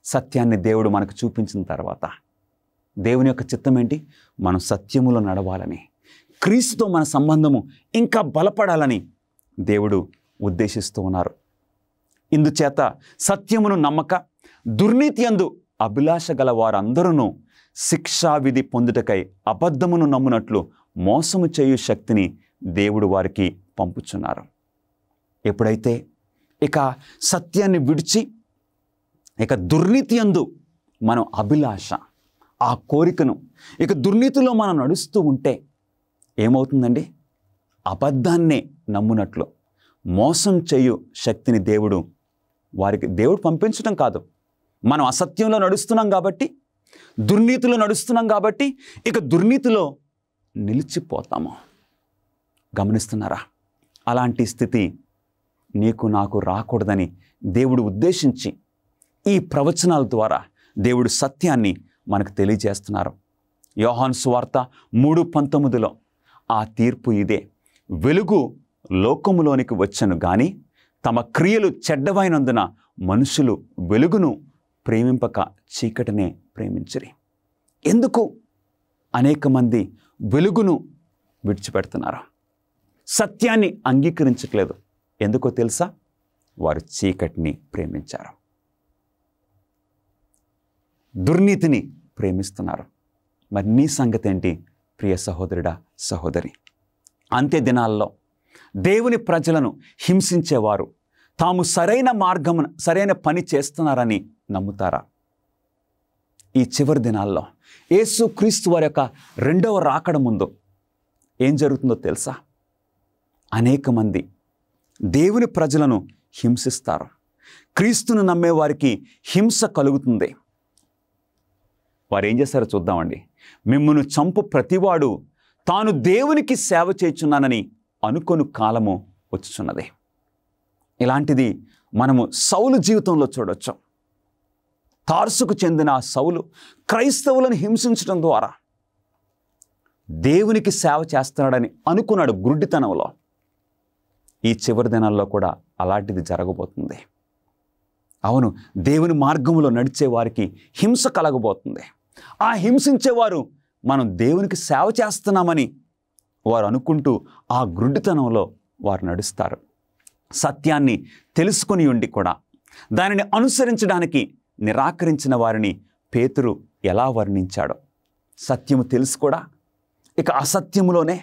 సత్యాన్ని దేవుడు మనకు చూపించిన తర్వాత దేవుని యొక్క చిత్తం ఏంటి? మనం సత్యములో నడవాలని, క్రీస్తుతో మన సంబంధము ఇంకా బలపడాలని దేవుడు ఉద్దేశిస్తూ ఉన్నారు. ఇందుచేత సత్యమును నమ్మక దుర్నీతి యందు అభిలాష గల వారందరూ శిక్షావిధి పొందుటకై అబద్ధమును నమ్మునట్లు మోసము చేయు శక్తిని దేవుడు వారికి పంపుచున్నారు. ఎప్పుడైతే ఇక సత్యాన్ని విడిచి ఇక దుర్నీతి యందు మనం అభిలాష, ఆ కోరికను, ఇక దుర్నీతిలో మనం నడుస్తూ ఉంటే ఏమవుతుందండి? అబద్ధాన్నే నమ్మునట్లు మోసం చేయు శక్తిని దేవుడు పంపించడం కాదు. మనం అసత్యంలో నడుస్తున్నాం కాబట్టి, దుర్నీతిలో నడుస్తున్నాం కాబట్టి ఇక దుర్నీతిలో నిలిచిపోతాము. గమనిస్తున్నారా? అలాంటి స్థితి నీకు నాకు రాకూడదని దేవుడు ఉద్దేశించి ఈ ప్రవచనాల ద్వారా దేవుడు సత్యాన్ని మనకు తెలియజేస్తున్నారు. యోహాను సువార్త 3:19 ఆ తీర్పు ఇదే, వెలుగు లోకములోనికి వచ్చెను గాని తమ క్రియలు చెడ్డవైనందున మనుషులు వెలుగును ప్రేమింపక చీకటినే ప్రేమించిరి. ఎందుకు అనేక మంది వెలుగును విడిచిపెడుతున్నారు, సత్యాన్ని అంగీకరించట్లేదు? ఎందుకో తెలుసా? వారు చీకటిని ప్రేమించారు, దుర్నీతిని ప్రేమిస్తున్నారు. మరి నీ సంగతి ఏంటి ప్రియ సహోదరుడా, సహోదరి? అంత్య దినాల్లో దేవుని ప్రజలను హింసించేవారు తాము సరైన పని చేస్తున్నారని నమ్ముతారా? ఈ చివరి దినాల్లో యేసు క్రీస్తు వారి యొక్క రెండవ రాకడ ముందు ఏం జరుగుతుందో తెలుసా? అనేక మంది దేవుని ప్రజలను హింసిస్తారు. క్రీస్తును నమ్మే వారికి హింస కలుగుతుంది. వారు ఏం చేస్తారో చూద్దామండి. మిమ్మును చంపు ప్రతివాడు తాను దేవునికి సేవ చేయుచున్నానని అనుకొను కాలము వచ్చుచున్నది. ఇలాంటిది మనము సౌలు జీవితంలో చూడొచ్చు. తార్సుకు చెందిన సౌలు క్రైస్తవులను హింసించడం ద్వారా దేవునికి సేవ చేస్తున్నాడని అనుకున్నాడు గుడ్డితనంలో. ఈ చివరి దినాల్లో కూడా అలాంటిది జరగబోతుంది. అవును, దేవుని మార్గంలో నడిచే వారికి హింస కలగబోతుంది. ఆ హింసించేవారు మనం దేవునికి సేవ చేస్తున్నామని వారు అనుకుంటూ ఆ గుడ్డితనంలో వారు నడుస్తారు. సత్యాన్ని తెలుసుకుని ఉండి కూడా దానిని అనుసరించడానికి నిరాకరించిన వారిని పేతురు ఎలా వర్ణించాడో. సత్యము తెలుసు కూడా ఇక అసత్యములోనే,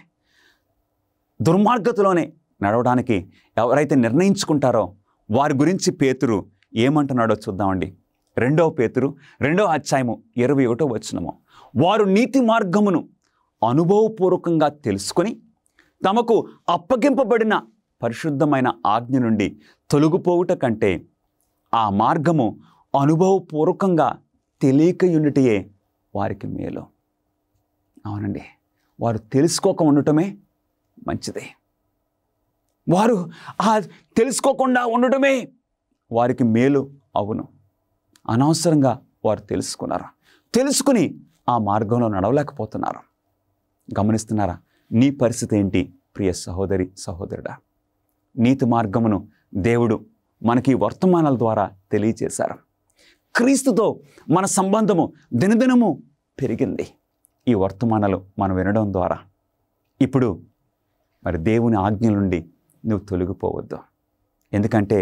దుర్మార్గతలోనే నడవడానికి ఎవరైతే నిర్ణయించుకుంటారో వారి గురించి పేతురు ఏమంటున్నాడో చూద్దామండి. 2 పేతురు 2:21 వారు నీతి మార్గమును అనుభవపూర్వకంగా తెలుసుకొని తమకు అప్పగింపబడిన పరిశుద్ధమైన ఆజ్ఞ నుండి తొలగిపోవుట కంటే ఆ మార్గము అనుభవపూర్వకంగా తెలియకయుండుటయే వారికి మేలు. అవునండి, వారు తెలుసుకోక ఉండటమే మంచిది. వారు ఆ తెలుసుకోకుండా ఉండటమే వారికి మేలు. అవును, అనవసరంగా వారు తెలుసుకుని ఆ మార్గంలో నడవలేకపోతున్నారు. గమనిస్తున్నారా? నీ పరిస్థితి ఏంటి ప్రియ సహోదరి, సహోదరుడా? నీతి మార్గమును దేవుడు మనకి వర్తమానాల ద్వారా తెలియజేశారు. క్రీస్తుతో మన సంబంధము దినదినము పెరిగింది ఈ వర్తమానాలు మనం వినడం ద్వారా. ఇప్పుడు మరి దేవుని ఆజ్ఞల నుండి నువ్వు తొలగిపోవద్దు. ఎందుకంటే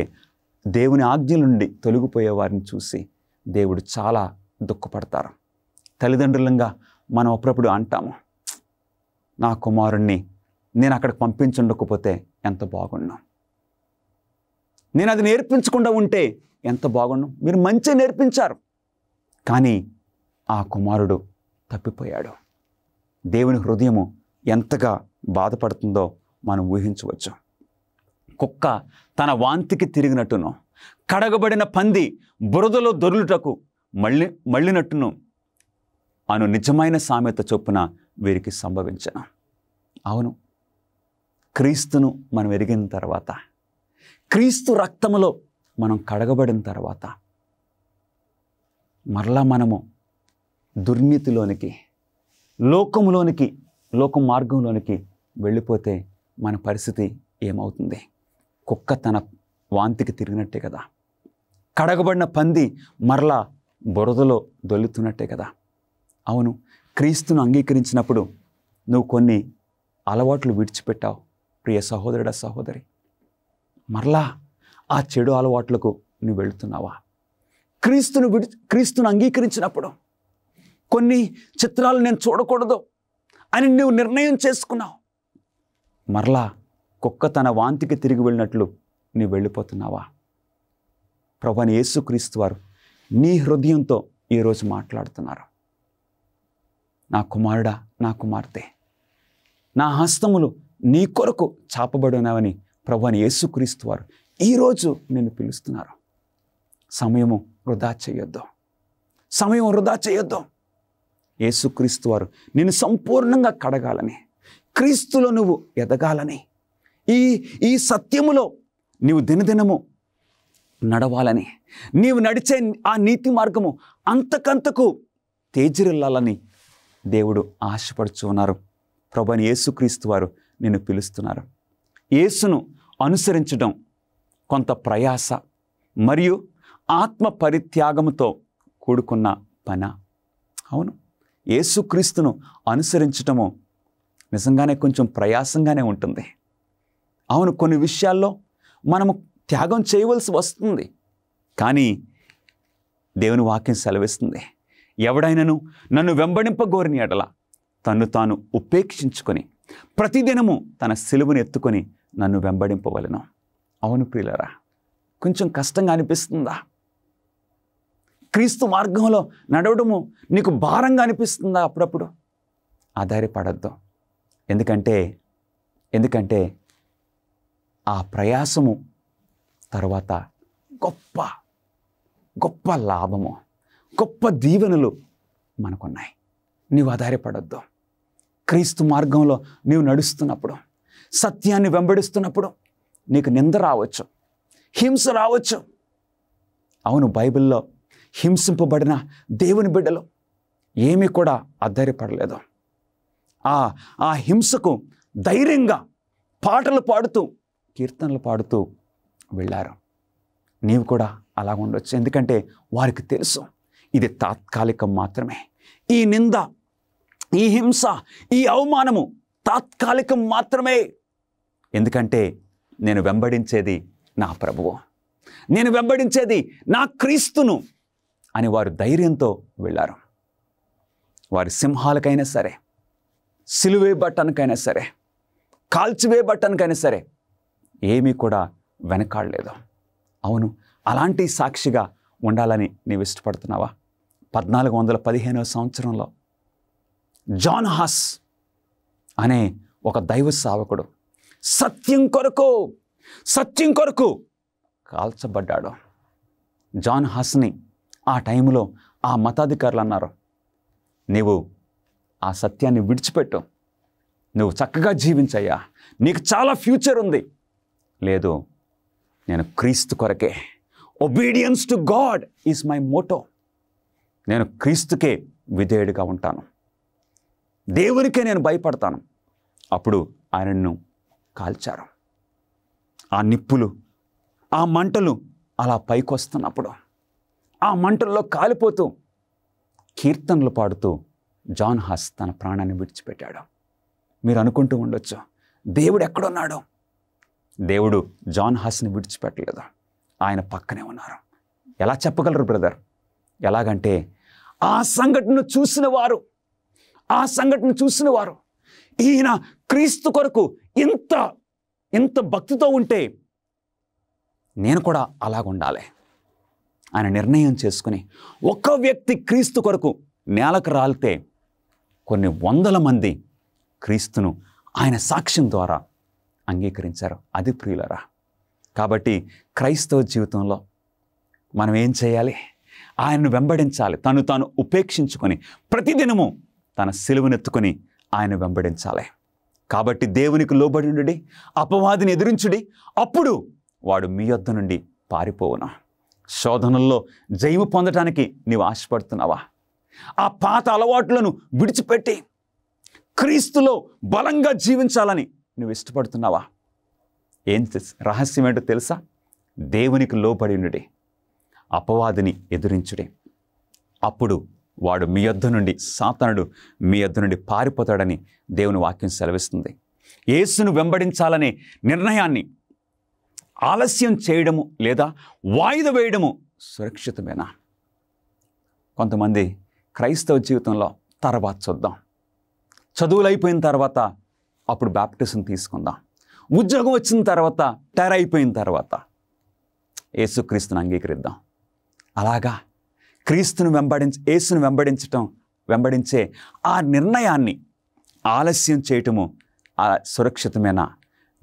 దేవుని ఆజ్ఞల నుండి తొలగిపోయే వారిని చూసి దేవుడు చాలా దుఃఖపడతారు. తల్లిదండ్రులంగా మనం అప్పుడప్పుడు అంటాము, నా కుమారుణ్ణి నేను అక్కడికి పంపించుండకపోతే ఎంత బాగున్నాను, నేను అది నేర్పించకుండా ఉంటే ఎంత బాగున్నాను. మీరు మంచి నేర్పించారు, కానీ ఆ కుమారుడు తప్పిపోయాడు. దేవుని హృదయము ఎంతగా బాధపడుతుందో మనం ఊహించవచ్చు. కుక్క తన వాంతికి తిరిగినట్టును, కడగబడిన పంది బురదలో దొర్లుటకు మళ్ళినట్టును అను నిజమైన సామెత చొప్పున వీరికి సంభవించను. అవును, క్రీస్తును మనం ఎరిగిన తర్వాత, క్రీస్తు రక్తములో మనం కడగబడిన తర్వాత మరలా మనము దుర్నీతిలోనికి, లోకం మార్గంలోనికి వెళ్ళిపోతే మన పరిస్థితి ఏమవుతుంది? కుక్క తన వాంతికి తిరిగినట్టే కదా, కడగబడిన పంది మరలా బురదలో దొల్లుతున్నట్టే కదా. అవును, క్రీస్తును అంగీకరించినప్పుడు నువ్వు కొన్ని అలవాట్లు విడిచిపెట్టావు ప్రియ సహోదరుడా, సహోదరి. మరలా ఆ చెడు అలవాట్లకు నువ్వు వెళుతున్నావా? క్రీస్తును అంగీకరించినప్పుడు కొన్ని చిత్రాలు నేను చూడకూడదు అని నువ్వు నిర్ణయం చేసుకున్నావు. మరలా కుక్క తన వాంతికి తిరిగి వెళ్ళినట్లు నీవు వెళ్ళిపోతున్నావా? ప్రభువైన యేసుక్రీస్తు వారు నీ హృదయంతో ఈరోజు మాట్లాడుతున్నారు. నా కుమారుడా, నా కుమార్తె, నా హస్తములు నీ కొరకు చాపబడినవని ప్రభువైన యేసుక్రీస్తు వారు ఈరోజు నిన్ను పిలుస్తున్నారు. సమయము వృధా చేయొద్దు. యేసుక్రీస్తు వారు నిన్ను సంపూర్ణంగా కడగాలని, క్రీస్తులో నువ్వు ఎదగాలని, ఈ సత్యములో నీవు దినదినము నడవాలని, నీవు నడిచే ఆ నీతి మార్గము అంతకంతకు తేజరిల్లాలని దేవుడు ఆశపడుచు ఉన్నారు. ప్రభువైన యేసుక్రీస్తు వారు నిన్ను పిలుస్తున్నారు. యేసును అనుసరించడం కొంత ప్రయాస మరియు ఆత్మ పరిత్యాగముతో కూడుకున్న పని. అవును, యేసుక్రీస్తును అనుసరించటము నిజంగానే కొంచెం ప్రయాసంగానే ఉంటుంది. అవును, కొన్ని విషయాల్లో మనము త్యాగం చేయవలసి వస్తుంది. కానీ దేవుని వాక్యం సెలవిస్తుంది, ఎవడైనను నన్ను వెంబడింపగోరిన ఎడల తన్ను తాను ఉపేక్షించుకొని ప్రతిదినము తన సిలువను ఎత్తుకొని నన్ను వెంబడింపవలెను. అవును ప్రియులారా, కొంచెం కష్టంగా అనిపిస్తుందా? క్రీస్తు మార్గంలో నడవడము నీకు భారంగా అనిపిస్తుందా? అప్పుడప్పుడు ఆధారపడద్దు. ఎందుకంటే ఆ ప్రయాసము తర్వాత గొప్ప గొప్ప లాభము, గొప్ప దీవెనలు మనకున్నాయి. నీవు ఆధారపడద్దు. క్రీస్తు మార్గంలో నీవు నడుస్తున్నప్పుడు, సత్యాన్ని వెంబడిస్తున్నప్పుడు నీకు నింద రావచ్చు, హింస రావచ్చు. అవును, బైబిల్లో హింసింపబడిన దేవుని బిడ్డలు ఏమీ కూడా ఆధారపడలేదు. ఆ హింసకు ధైర్యంగా పాటలు పాడుతూ, కీర్తనలు పాడుతూ వెళ్ళారు. నీవు కూడా అలా ఉండొచ్చు. ఎందుకంటే వారికి తెలుసు ఇది తాత్కాలికం మాత్రమే. ఈ నింద, ఈ హింస, ఈ అవమానము తాత్కాలికం మాత్రమే. ఎందుకంటే నేను వెంబడించేది నా ప్రభువు, నేను వెంబడించేది నా క్రీస్తును అని వారు ధైర్యంతో వెళ్ళారు. వారి సింహాలకైనా సరే, సిలువేయబట్టనికైనా సరే, కాల్చివేయబట్టనికైనా సరే ఏమీ కూడా వెనకాడలేదు. అవును, అలాంటి సాక్షిగా ఉండాలని నీవు ఇష్టపడుతున్నావా? 1415వ సంవత్సరంలో జాన్ హస్ అనే ఒక దైవ సేవకుడు సత్యం కొరకు కాల్చబడ్డాడు. జాన్ హస్ని ఆ టైంలో ఆ మతాధికారులు అన్నారు, నీవు ఆ సత్యాన్ని విడిచిపెట్టు, నువ్వు చక్కగా జీవించయ్యా, నీకు చాలా ఫ్యూచర్ ఉంది. లేదు, నేను క్రీస్తు కొరకే, obedience to God is my Moto, నేను క్రీస్తుకే విధేయుడిగా ఉంటాను, దేవునికే నేను భయపడతాను. అప్పుడు ఆయనను కాల్చారు. ఆ నిప్పులు, ఆ మంటలు అలా పైకొస్తున్నప్పుడు, ఆ మంటల్లో కాలిపోతూ కీర్తనలు పాడుతూ జాన్ హస్ తన ప్రాణాన్ని విడిచిపెట్టాడు. మీరు అనుకుంటూ ఉండొచ్చు, దేవుడు ఎక్కడున్నాడు? దేవుడు జాన్ హస్ని విడిచిపెట్టలేదు, ఆయన పక్కనే ఉన్నారు. ఎలా చెప్పగలరు బ్రదర్? ఎలాగంటే ఆ సంఘటన చూసిన వారు ఈయన క్రీస్తు కొరకు ఇంత భక్తితో ఉంటే నేను కూడా అలాగుండాలి ఆయన నిర్ణయం చేసుకుని, ఒక్క వ్యక్తి క్రీస్తు కొరకు నేలకు రాలితే కొన్ని వందల మంది క్రీస్తును ఆయన సాక్ష్యం ద్వారా అంగీకరించారు. అది ప్రియులరా. కాబట్టి క్రైస్తవ జీవితంలో మనం ఏం చేయాలి? ఆయన్ను వెంబడించాలి. తాను ఉపేక్షించుకొని ప్రతిదినము తన సిలువనెత్తుకొని ఆయన వెంబడించాలి. కాబట్టి దేవునికి లోబడి అపవాదిని ఎదిరించుడి, అప్పుడు వాడు మీ యొద్ద నుండి పారిపోవును. శోధనల్లో జయము పొందటానికి నీవు ఆశపడుతున్నావా? ఆ పాత అలవాట్లను విడిచిపెట్టి క్రీస్తులో బలంగా జీవించాలని నువ్వు ఇష్టపడుతున్నావా? రహస్యం ఏంటో తెలుసా? దేవునికి లోబడి ఉండుడి, అపవాదిని ఎదిరించుడి, అప్పుడు వాడు మీ యొద్ద నుండి, సాతానుడు మీ యొద్ద నుండి పారిపోతాడని దేవుని వాక్యం సెలవిస్తుంది. యేసును వెంబడించాలనే నిర్ణయాన్ని ఆలస్యం చేయడము లేదా వాయిదా వేయడము సురక్షితమేనా? కొంతమంది క్రైస్తవ జీవితంలో తర్వాత చూద్దాం, చదువులు అయిపోయిన తర్వాత అప్పుడు బాప్టిజం తీసుకుందాం, ఉద్యోగం వచ్చిన తర్వాత, టైర్ అయిపోయిన తర్వాత యేసుక్రీస్తుని అంగీకరిద్దాం. అలాగా క్రీస్తును యేసును వెంబడించే ఆ నిర్ణయాన్ని ఆలస్యం చేయటము సురక్షితమేనా?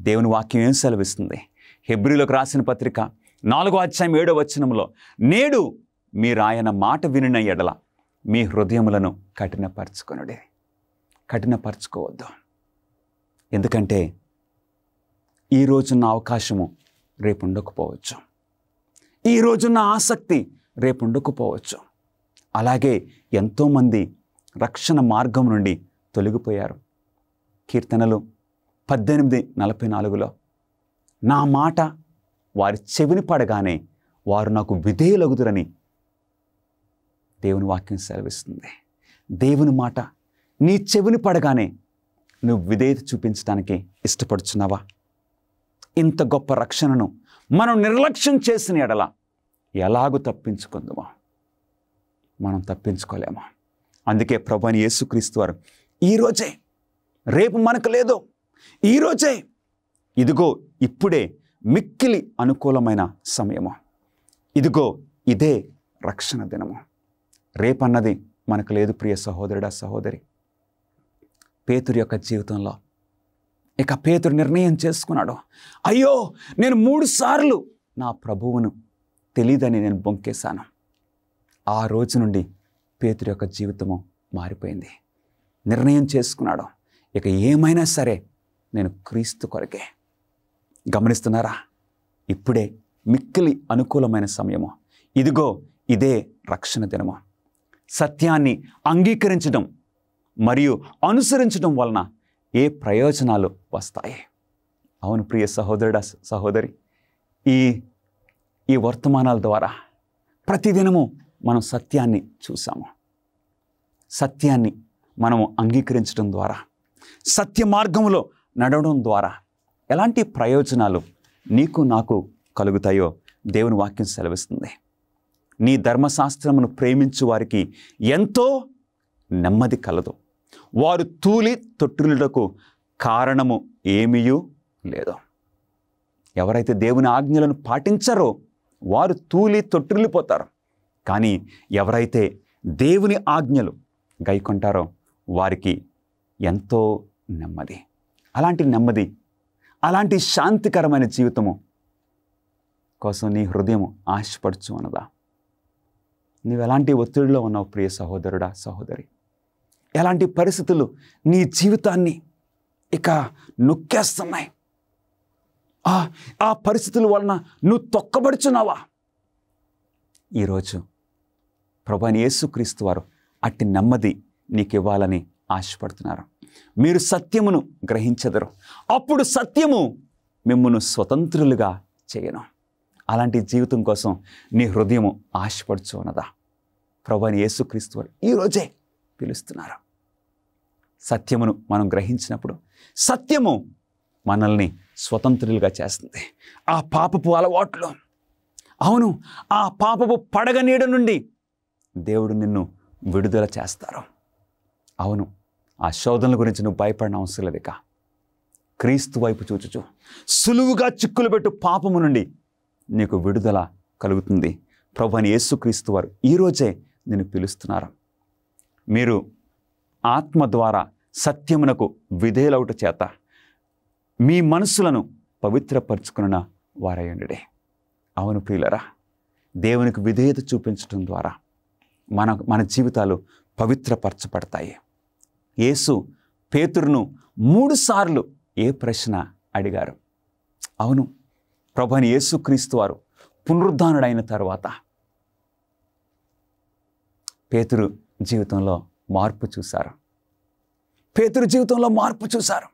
దేవుని వాక్యం ఏం సెలవిస్తుంది? హెబ్రీలకు రాసిన పత్రిక 4వ అధ్యాయం 7వ వచనంలో, నేడు మీరు ఆయన మాట వినిన ఎడల మీ హృదయములను కఠినపరచుకోవద్దు. ఎందుకంటే ఈరోజు నా అవకాశము రేపు ఉండకపోవచ్చు, ఈ రోజున్న ఆసక్తి రేపు ఉండకపోవచ్చు. అలాగే ఎంతోమంది రక్షణ మార్గం నుండి తొలగిపోయారు. కీర్తనలు 18:44లో నా మాట వారి చెవిని పడగానే వారు నాకు విధేయులగుదురని దేవుని వాక్యం సెలవిస్తుంది. దేవుని మాట నీ చెవిని పడగానే నువ్వు విధేయత చూపించడానికి ఇష్టపడుచున్నావా? ఇంత గొప్ప రక్షణను మనం నిర్లక్ష్యం చేసిన ఎడల ఎలాగూ తప్పించుకుందామా? మనం తప్పించుకోలేమా? అందుకే ప్రభువైన యేసుక్రీస్తు వారు ఈరోజే, రేపు మనకు లేదు, ఈరోజే, ఇదిగో ఇప్పుడే మిక్కిలి అనుకూలమైన సమయము, ఇదిగో ఇదే రక్షణ దినము. రేపన్నది మనకు లేదు ప్రియ సహోదరుడా, సహోదరి. పేతురు యొక్క జీవితంలో ఇక పేతురు నిర్ణయం చేసుకున్నాడు, అయ్యో నేను 3 సార్లు నా ప్రభువును తెలీదని నేను బొంకేశాను. ఆ రోజు నుండి పేతురు యొక్క జీవితము మారిపోయింది. నిర్ణయం చేసుకున్నాడు, ఇక ఏమైనా సరే నేను క్రీస్తు కొరకే. గమనిస్తున్నారా? ఇప్పుడే మిక్కిలి అనుకూలమైన సమయము, ఇదిగో ఇదే రక్షణ దినము. సత్యాన్ని అంగీకరించడం మరియు అనుసరించడం వలన ఏ ప్రయోజనాలు వస్తాయి? అవును ప్రియ సహోదరుడా, సహోదరి, ఈ వర్తమానాల ద్వారా ప్రతిదినము మనం సత్యాన్ని చూసాము. సత్యాన్ని మనము అంగీకరించడం ద్వారా, సత్య మార్గంలో నడవడం ద్వారా ఎలాంటి ప్రయోజనాలు నీకు నాకు కలుగుతాయో దేవుని వాక్యం సెలవిస్తుంది. నీ ధర్మశాస్త్రమును ప్రేమించు వారికి ఎంతో నెమ్మది కలదు, వారు తూలి తొట్టిల్లుటకు కారణము ఏమీయూ లేదు. ఎవరైతే దేవుని ఆజ్ఞలను పాటించారో వారు తూలి తొట్టిల్లిపోతారు. కానీ ఎవరైతే దేవుని ఆజ్ఞలు గైకొంటారో వారికి ఎంతో నెమ్మది. అలాంటి నెమ్మది, అలాంటి శాంతికరమైన జీవితము కోసం నీ హృదయం ఆశపడుచు అన్నదా? నీవు ఎలాంటి ఒత్తిడిలో ఉన్నావు ప్రియ సహోదరుడా, సహోదరి? ఎలాంటి పరిస్థితులు నీ జీవితాన్ని ఇక నొక్కేస్తున్నాయి? ఆ పరిస్థితుల వలన నువ్వు తొక్కబడుచున్నావా? ఈరోజు ప్రభువైన యేసుక్రీస్తు వారు అట్టి నెమ్మది నీకు ఇవ్వాలని ఆశపడుతున్నారు. మీరు సత్యమును గ్రహించెదరు, అప్పుడు సత్యము మిమ్మును స్వతంత్రులుగా చేయను. అలాంటి జీవితం కోసం నీ హృదయము ఆశపడుచు అన్నదా? ప్రభువైన యేసుక్రీస్తు వారు ఈరోజే పిలుస్తున్నారు. సత్యమును మనం గ్రహించినప్పుడు సత్యము మనల్ని స్వతంత్రులుగా చేస్తుంది. ఆ పాపపు అలవాట్లు, అవును, ఆ పాపపు పడగ నీడ నుండి దేవుడు నిన్ను విడుదల చేస్తారు. అవును, ఆ శోధనల గురించి నువ్వు భయపడిన అవసరం లేదు. ఇక క్రీస్తు వైపు చూచుచు సులువుగా చిక్కులు పెట్టు పాపము నుండి నీకు విడుదల కలుగుతుంది. ప్రభువైన యేసుక్రీస్తు వారు ఈరోజే నిన్ను పిలుస్తున్నారు. మీరు ఆత్మ ద్వారా సత్యమునకు విధేయులవుట చేత మీ మనసులను పవిత్రపరచుకున్న వారయ్యుండే. అవును ప్రియులరా, దేవునికి విధేయత చూపించడం ద్వారా మన జీవితాలు పవిత్రపరచబడతాయి. యేసు పేతురును 3 సార్లు ఏ ప్రశ్న అడిగారు? అవును, ప్రభువైన యేసుక్రీస్తు వారు పునరుద్ధానుడైన తర్వాత పేతురు జీవితంలో మార్పు చూశారు. పేతురు జీవితంలో మార్పు చూశారు.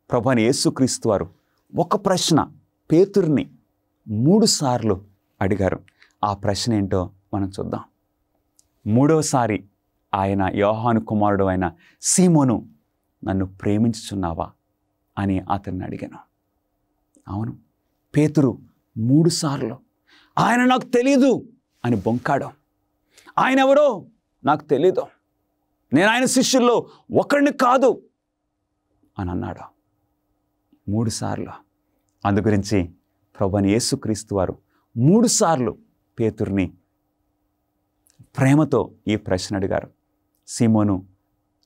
ప్రభువైన యేసుక్రీస్తు వారు ఒక ప్రశ్న పేతురుని 3 సార్లు అడిగారు. ఆ ప్రశ్న ఏంటో మనం చూద్దాం. 3వసారి ఆయన యోహాను కుమారుడు అయిన సీమోను, నన్ను ప్రేమించుచున్నావా అని అతన్ని అడిగాను. అవును, పేతురు 3 సార్లు ఆయన నాకు తెలీదు అని బొంకాడు. ఆయన ఎవరో నాకు తెలీదు, నేను ఆయన శిష్యుల్లో ఒకరిని కాదు అని అన్నాడు 3 సార్లు. అందు గురించి ప్రభువైన యేసుక్రీస్తు వారు 3 సార్లు పేతురుని ప్రేమతో ఈ ప్రశ్న అడిగారు, సీమోను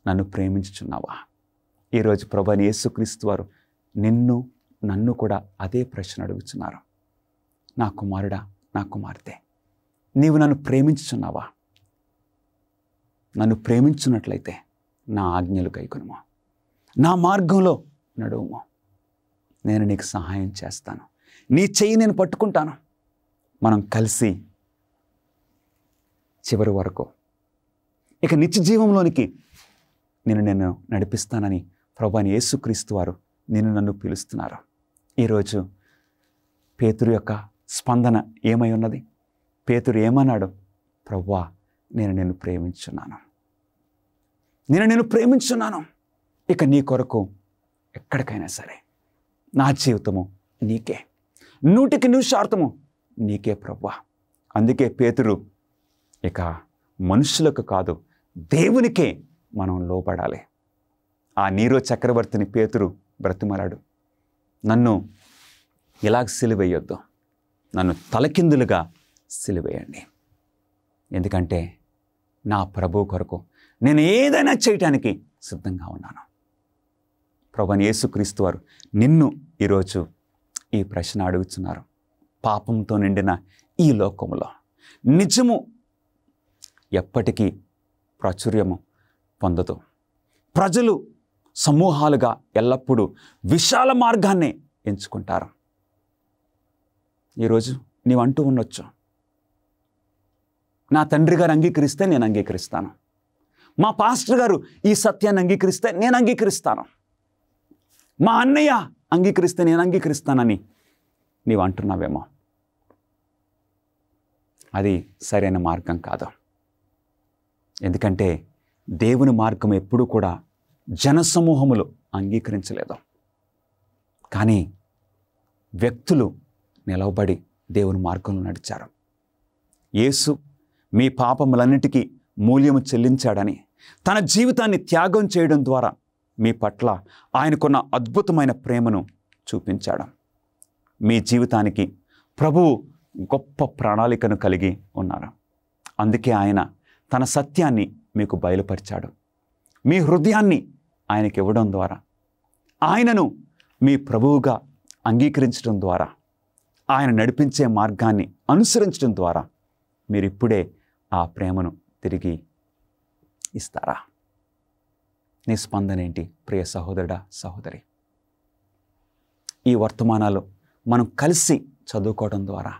నన్ను ప్రేమించుచున్నావా? ఈరోజు ప్రభువైన యేసుక్రీస్తు వారు నన్ను కూడా అదే ప్రశ్న అడుగుతున్నారు. నా కుమారుడా, నా కుమార్తె, నీవు నన్ను ప్రేమించుచున్నావా? నన్ను ప్రేమించున్నట్లయితే నా ఆజ్ఞలు గైకొనుము, నా మార్గంలో నడువుము. నేను నీకు సహాయం చేస్తాను, నీ చెయ్యి నేను పట్టుకుంటాను, మనం కలిసి చివరి వరకు ఇక నిత్య జీవంలోనికి నేను నడిపిస్తానని ప్రభువైన యేసుక్రీస్తు వారు నన్ను పిలుస్తున్నారు. ఈరోజు పేతురు యొక్క స్పందన ఏమై ఉన్నది? పేతురు ఏమన్నాడు? ప్రభువా, నేను ప్రేమించున్నాను, నేను ప్రేమించున్నాను. ఇక నీ కొరకు ఎక్కడికైనా సరే నా జీవితము నీకే, 100% నీకే ప్రభువా. అందుకే పేతురు ఇక మనుషులకు కాదు దేవునికే మనం లోబడాలి. ఆ నీరో చక్రవర్తిని పేతురు బ్రతిమలాడు, నన్ను ఇలాగ సిలువేయొద్దు, నన్ను తలకిందులుగా సిలువేయండి, ఎందుకంటే నా ప్రభువు కొరకు నేను ఏదైనా చేయటానికి సిద్ధంగా ఉన్నాను. ప్రభువైన యేసుక్రీస్తు వారు నిన్ను ఈరోజు ఈ ప్రశ్న అడుగుతున్నారు. పాపంతో నిండిన ఈ లోకములో నిజము ఎప్పటికీ ప్రాచుర్యము పొందదు. ప్రజలు సమూహాలుగా ఎల్లప్పుడూ విశాల మార్గాన్నే ఎంచుకుంటారు. ఈరోజు నీవు అంటూ ఉండొచ్చు, నా తండ్రి గారు అంగీకరిస్తే నేను అంగీకరిస్తాను, మా పాస్టర్ గారు ఈ సత్యాన్ని అంగీకరిస్తే నేను అంగీకరిస్తాను, మా అన్నయ్య అంగీకరిస్తే నేను అంగీకరిస్తానని నీవు అంటున్నావేమో. అది సరైన మార్గం కాదు. ఎందుకంటే దేవుని మార్గం ఎప్పుడూ కూడా జనసమూహములు అంగీకరించలేదు. కానీ వ్యక్తులు నిలవబడి దేవుని మార్గంలో నడిచారు. యేసు మీ పాపములన్నిటికీ మూల్యము చెల్లించాడని తన జీవితాన్ని త్యాగం చేయడం ద్వారా మీ పట్ల ఆయనకున్న అద్భుతమైన ప్రేమను చూపించాడు. మీ జీవితానికి ప్రభువు గొప్ప ప్రణాళికను కలిగి ఉన్నారు. అందుకే ఆయన తన సత్యాన్ని మీకు బయలుపరిచాడు. మీ హృదయాన్ని ఆయనకి ఇవ్వడం ద్వారా, ఆయనను మీ ప్రభువుగా అంగీకరించడం ద్వారా, ఆయన నడిపించే మార్గాన్ని అనుసరించడం ద్వారా మీరిప్పుడే ఆ ప్రేమను తిరిగి ఇస్తారా? నీ స్పందన ఏంటి ప్రియ సహోదరుడా, సహోదరి? ఈ వర్తమానాలు మనం కలిసి చదువుకోవడం ద్వారా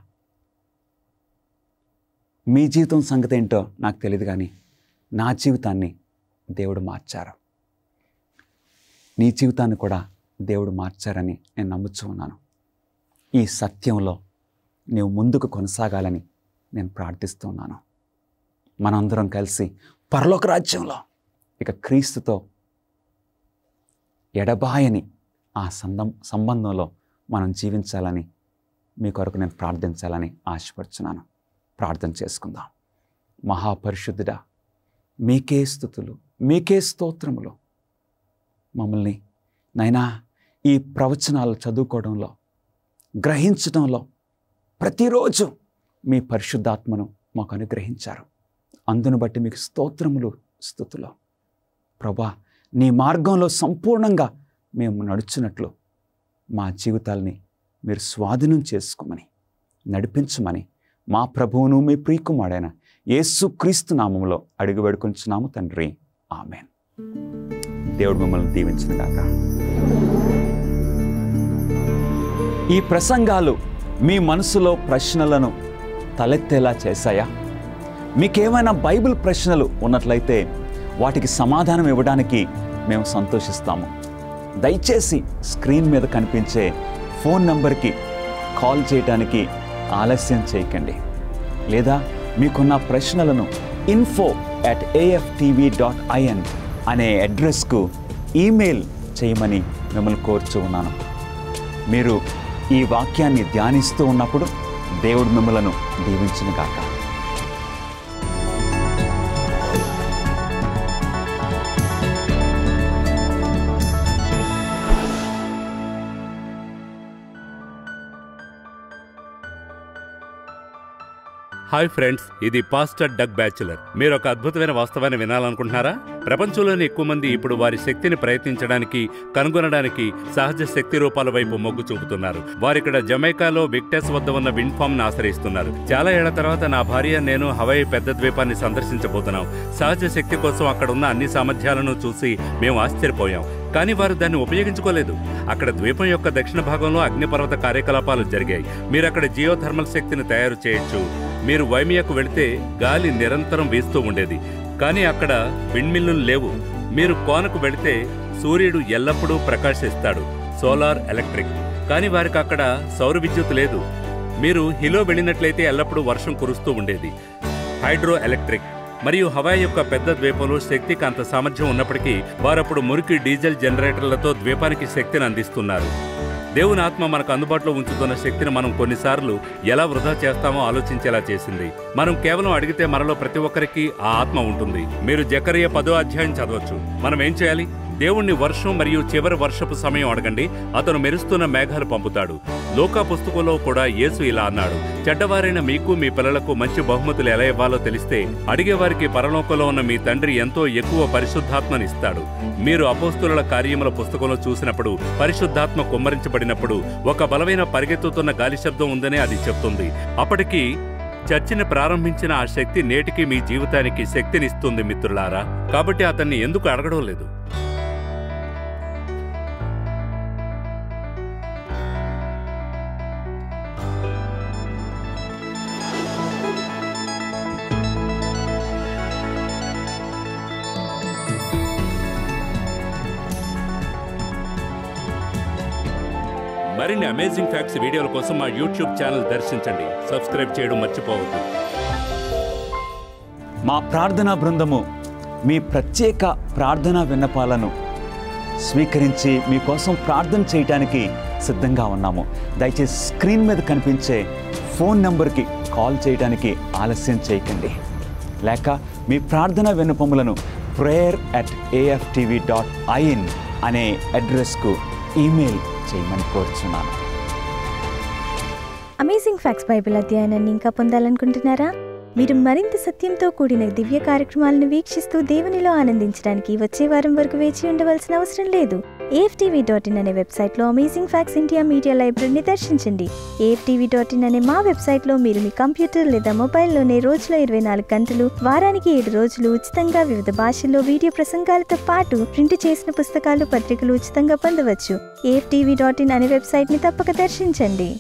మీ జీవితం సంగతి ఏంటో నాకు తెలియదు, కానీ నా జీవితాన్ని దేవుడు మార్చారు. నీ జీవితాన్ని కూడా దేవుడు మార్చారని నేను నమ్ముతూ ఉన్నాను. ఈ సత్యంలో నీవు ముందుకు కొనసాగాలని నేను ప్రార్థిస్తూ ఉన్నాను. మనందరం కలిసి పరలోక రాజ్యంలో ఇక క్రీస్తుతో ఎడబాయని ఆ సంబంధంలో మనం జీవించాలని మీ కొరకు నేను ప్రార్థించాలని ఆశపడుచున్నాను. ప్రార్థన చేసుకుందాం. మహాపరిశుద్ధుడా, మీకే స్తుతులు, మీకే స్తోత్రములు. మమ్మల్ని నైనా ఈ ప్రవచనాలు చదువుకోవడంలో, గ్రహించడంలో ప్రతిరోజు మీ పరిశుద్ధాత్మను మాకు అనుగ్రహించారు. అందును బట్టి మీకు స్తోత్రములు, స్తుతులు. ప్రభా, నీ మార్గంలో సంపూర్ణంగా మేము నడుచున్నట్లు మా జీవితాల్ని మీరు స్వాధీనం చేసుకోమని, నడిపించమని మా ప్రభువును మీ ప్రియకుమారుడైన యేసుక్రీస్తు నామములో అడిగి వేడుకొంచున్నాము తండ్రి. ఆమేన్. దేవుడు మిమ్మల్ని దీవించునుగాక. ఈ ప్రసంగాలు మీ మనసులో ప్రశ్నలను తలెత్తేలా చేశాయా? మీకేమైనా బైబిల్ ప్రశ్నలు ఉన్నట్లయితే వాటికి సమాధానం ఇవ్వడానికి మేము సంతోషిస్తాము. దయచేసి స్క్రీన్ మీద కనిపించే ఫోన్ నంబర్కి కాల్ చేయడానికి ఆలస్యం చేయకండి. లేదా మీకున్న ప్రశ్నలను info@aftv.in అనే అడ్రస్కు ఈమెయిల్ చేయమని మిమ్మల్ని కోరుచూ ఉన్నాను. మీరు ఈ వాక్యాన్ని ధ్యానిస్తూ ఉన్నప్పుడు దేవుడు మిమ్మలను దీవించునుగాక. హాయ్ ఫ్రెండ్స్, ఇది పాస్టర్ డగ్ బ్యాచులర్. మీరు ఒక అద్భుతమైన వాస్తవాన్ని వినాలనుకుంటున్నారా? ప్రపంచంలోని ఎక్కువ మంది ఇప్పుడు వారి శక్తిని ప్రయత్నించడానికి, కనుగొనడానికి సహజ శక్తి రూపాల వైపు మొగ్గు చూపుతున్నారు. వారిక్కడ జమైకాలో విక్టస్ వద్ద ఉన్న విండ్ ఫామ్ ను ఆశ్రయిస్తున్నారు. చాలా ఏళ్ల తర్వాత నా భార్య నేను హవాయి పెద్ద ద్వీపాన్ని సందర్శించబోతున్నాం. సహజ శక్తి కోసం అక్కడ ఉన్న అన్ని సామర్థ్యాలను చూసి మేము ఆశ్చర్యపోయాం. కానీ వారు దాన్ని ఉపయోగించుకోలేదు. అక్కడ ద్వీపం యొక్క దక్షిణ భాగంలో అగ్నిపర్వత కార్యకలాపాలు జరిగాయి. మీరు అక్కడ జియోథర్మల్ శక్తిని తయారు చేయొచ్చు. మీరు వైమియాకు వెళితే గాలి నిరంతరం వీస్తూ ఉండేది, కానీ అక్కడ విండ్మిల్లులు లేవు. మీరు కోనకు వెళితే సూర్యుడు ఎల్లప్పుడూ ప్రకాశిస్తాడు, సోలార్ ఎలక్ట్రిక్. కానీ వారికి అక్కడ సౌర విద్యుత్ లేదు. మీరు హిలో వెళ్ళినట్లయితే ఎల్లప్పుడూ వర్షం కురుస్తూ ఉండేది, హైడ్రో ఎలక్ట్రిక్. మరియు హవాయి యొక్క పెద్ద ద్వీపంలో శక్తికి అంత సామర్థ్యం ఉన్నప్పటికీ వారప్పుడు మురికి డీజిల్ జనరేటర్లతో ద్వీపానికి శక్తిని అందిస్తున్నారు. దేవుని ఆత్మ మనకు అందుబాటులో ఉంచుతున్న శక్తిని మనం కొన్నిసార్లు ఎలా వృధా చేస్తామో ఆలోచించేలా చేసింది. మనం కేవలం అడిగితే మనలో ప్రతి ఒక్కరికి ఆ ఆత్మ ఉంటుంది. మీరు జకరియా 10వ అధ్యాయం చదవచ్చు. మనం ఏం చేయాలి? దేవుణ్ణి వర్షం మరియు చివరి వర్షపు సమయం అడగండి, అతను మెరుస్తున్న మేఘాలు పంపుతాడు. లోకా పుస్తకంలో కూడా యేసు ఇలా అన్నాడు, చెడ్డవారైన మీకు మీ పిల్లలకు మంచి బహుమతులు ఎలా ఇవ్వాలో తెలిస్తే అడిగేవారికి పరలోకంలో ఉన్న మీ తండ్రి ఎంతో ఎక్కువ పరిశుద్ధాత్మనిస్తాడు. మీరు అపోస్తుల కార్యముల పుస్తకంలో చూసినప్పుడు పరిశుద్ధాత్మ కుమ్మరించబడినప్పుడు ఒక బలమైన పరిగెత్తుతున్న గాలి శబ్దం ఉందనే అది చెప్తుంది. అప్పటికి చర్చిని ప్రారంభించిన ఆ శక్తి నేటికి మీ జీవితానికి శక్తినిస్తుంది మిత్రులారా. కాబట్టి అతన్ని ఎందుకు అడగడం లేదు? మరిన్ని అమేజింగ్ ఫ్యాక్ట్స్ వీడియోల కోసం మా యూట్యూబ్ ఛానల్ దర్శించండి. సబ్స్క్రైబ్ చేయడం మర్చిపోవద్దు. మా ప్రార్థనా బృందము మీ ప్రత్యేక ప్రార్థనా విన్నపాలను స్వీకరించి మీకోసం ప్రార్థన చేయడానికి సిద్ధంగా ఉన్నాము. దయచేసి స్క్రీన్ మీద కనిపించే ఫోన్ నంబర్కి కాల్ చేయడానికి ఆలస్యం చేయకండి. లేక మీ ప్రార్థనా విన్నపములను prayer@aftv.in అనే అడ్రస్కు ఈమెయిల్ చేయమని కోరుచున్నాను. అమేజింగ్ ఫ్యాక్ట్స్ బైబిల్ అధ్యయనాన్ని ఇంకా పొందాలనుకుంటున్నారా? మీరు మరింత సత్యంతో కూడిన దివ్య కార్యక్రమాలను వీక్షిస్తూ దేవునిలో ఆనందించడానికి వచ్చే వారం వరకు వేచి ఉండవలసిన అవసరం లేదు. AFTV.in అనే వెబ్సైట్లో అమేజింగ్ ఫ్యాక్ట్స్ ఇండియా మీడియా లైబ్రరీని దర్శించండి. AFTV.in అనే మా వెబ్సైట్లో మీరు మీ కంప్యూటర్ లేదా మొబైల్లోనే రోజులో 24 గంటలు, వారానికి 7 రోజులు ఉచితంగా వివిధ భాషల్లో వీడియో ప్రసంగాలతో పాటు ప్రింట్ చేసిన పుస్తకాలు, పత్రికలు ఉచితంగా పొందవచ్చు. AFTV.in అనే వెబ్సైట్ని తప్పక దర్శించండి.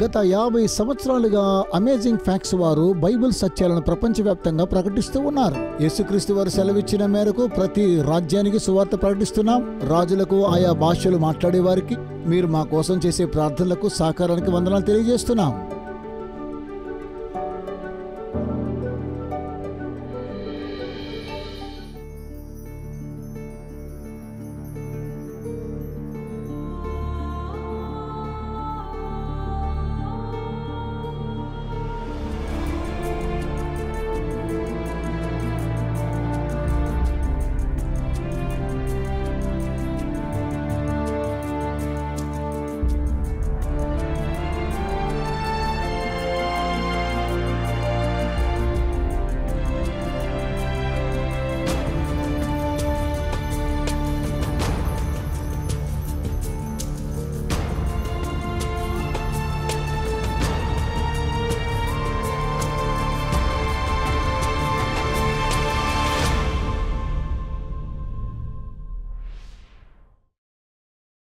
గత 50 సంవత్సరాలుగా అమేజింగ్ ఫ్యాక్ట్స్ వారు బైబిల్ సత్యాలను ప్రపంచవ్యాప్తంగా ప్రకటిస్తూ ఉన్నారు. యేసుక్రీస్తు వారు సెలవిచ్చిన మేరకు ప్రతి రాజ్యానికి సువార్త ప్రకటిస్తున్నాం. రాజులకు, ఆయా భాషలు మాట్లాడే వారికి, మీరు మా కోసం చేసే ప్రార్థనలకు సహకారానికి వందనాలు తెలియజేస్తున్నాం.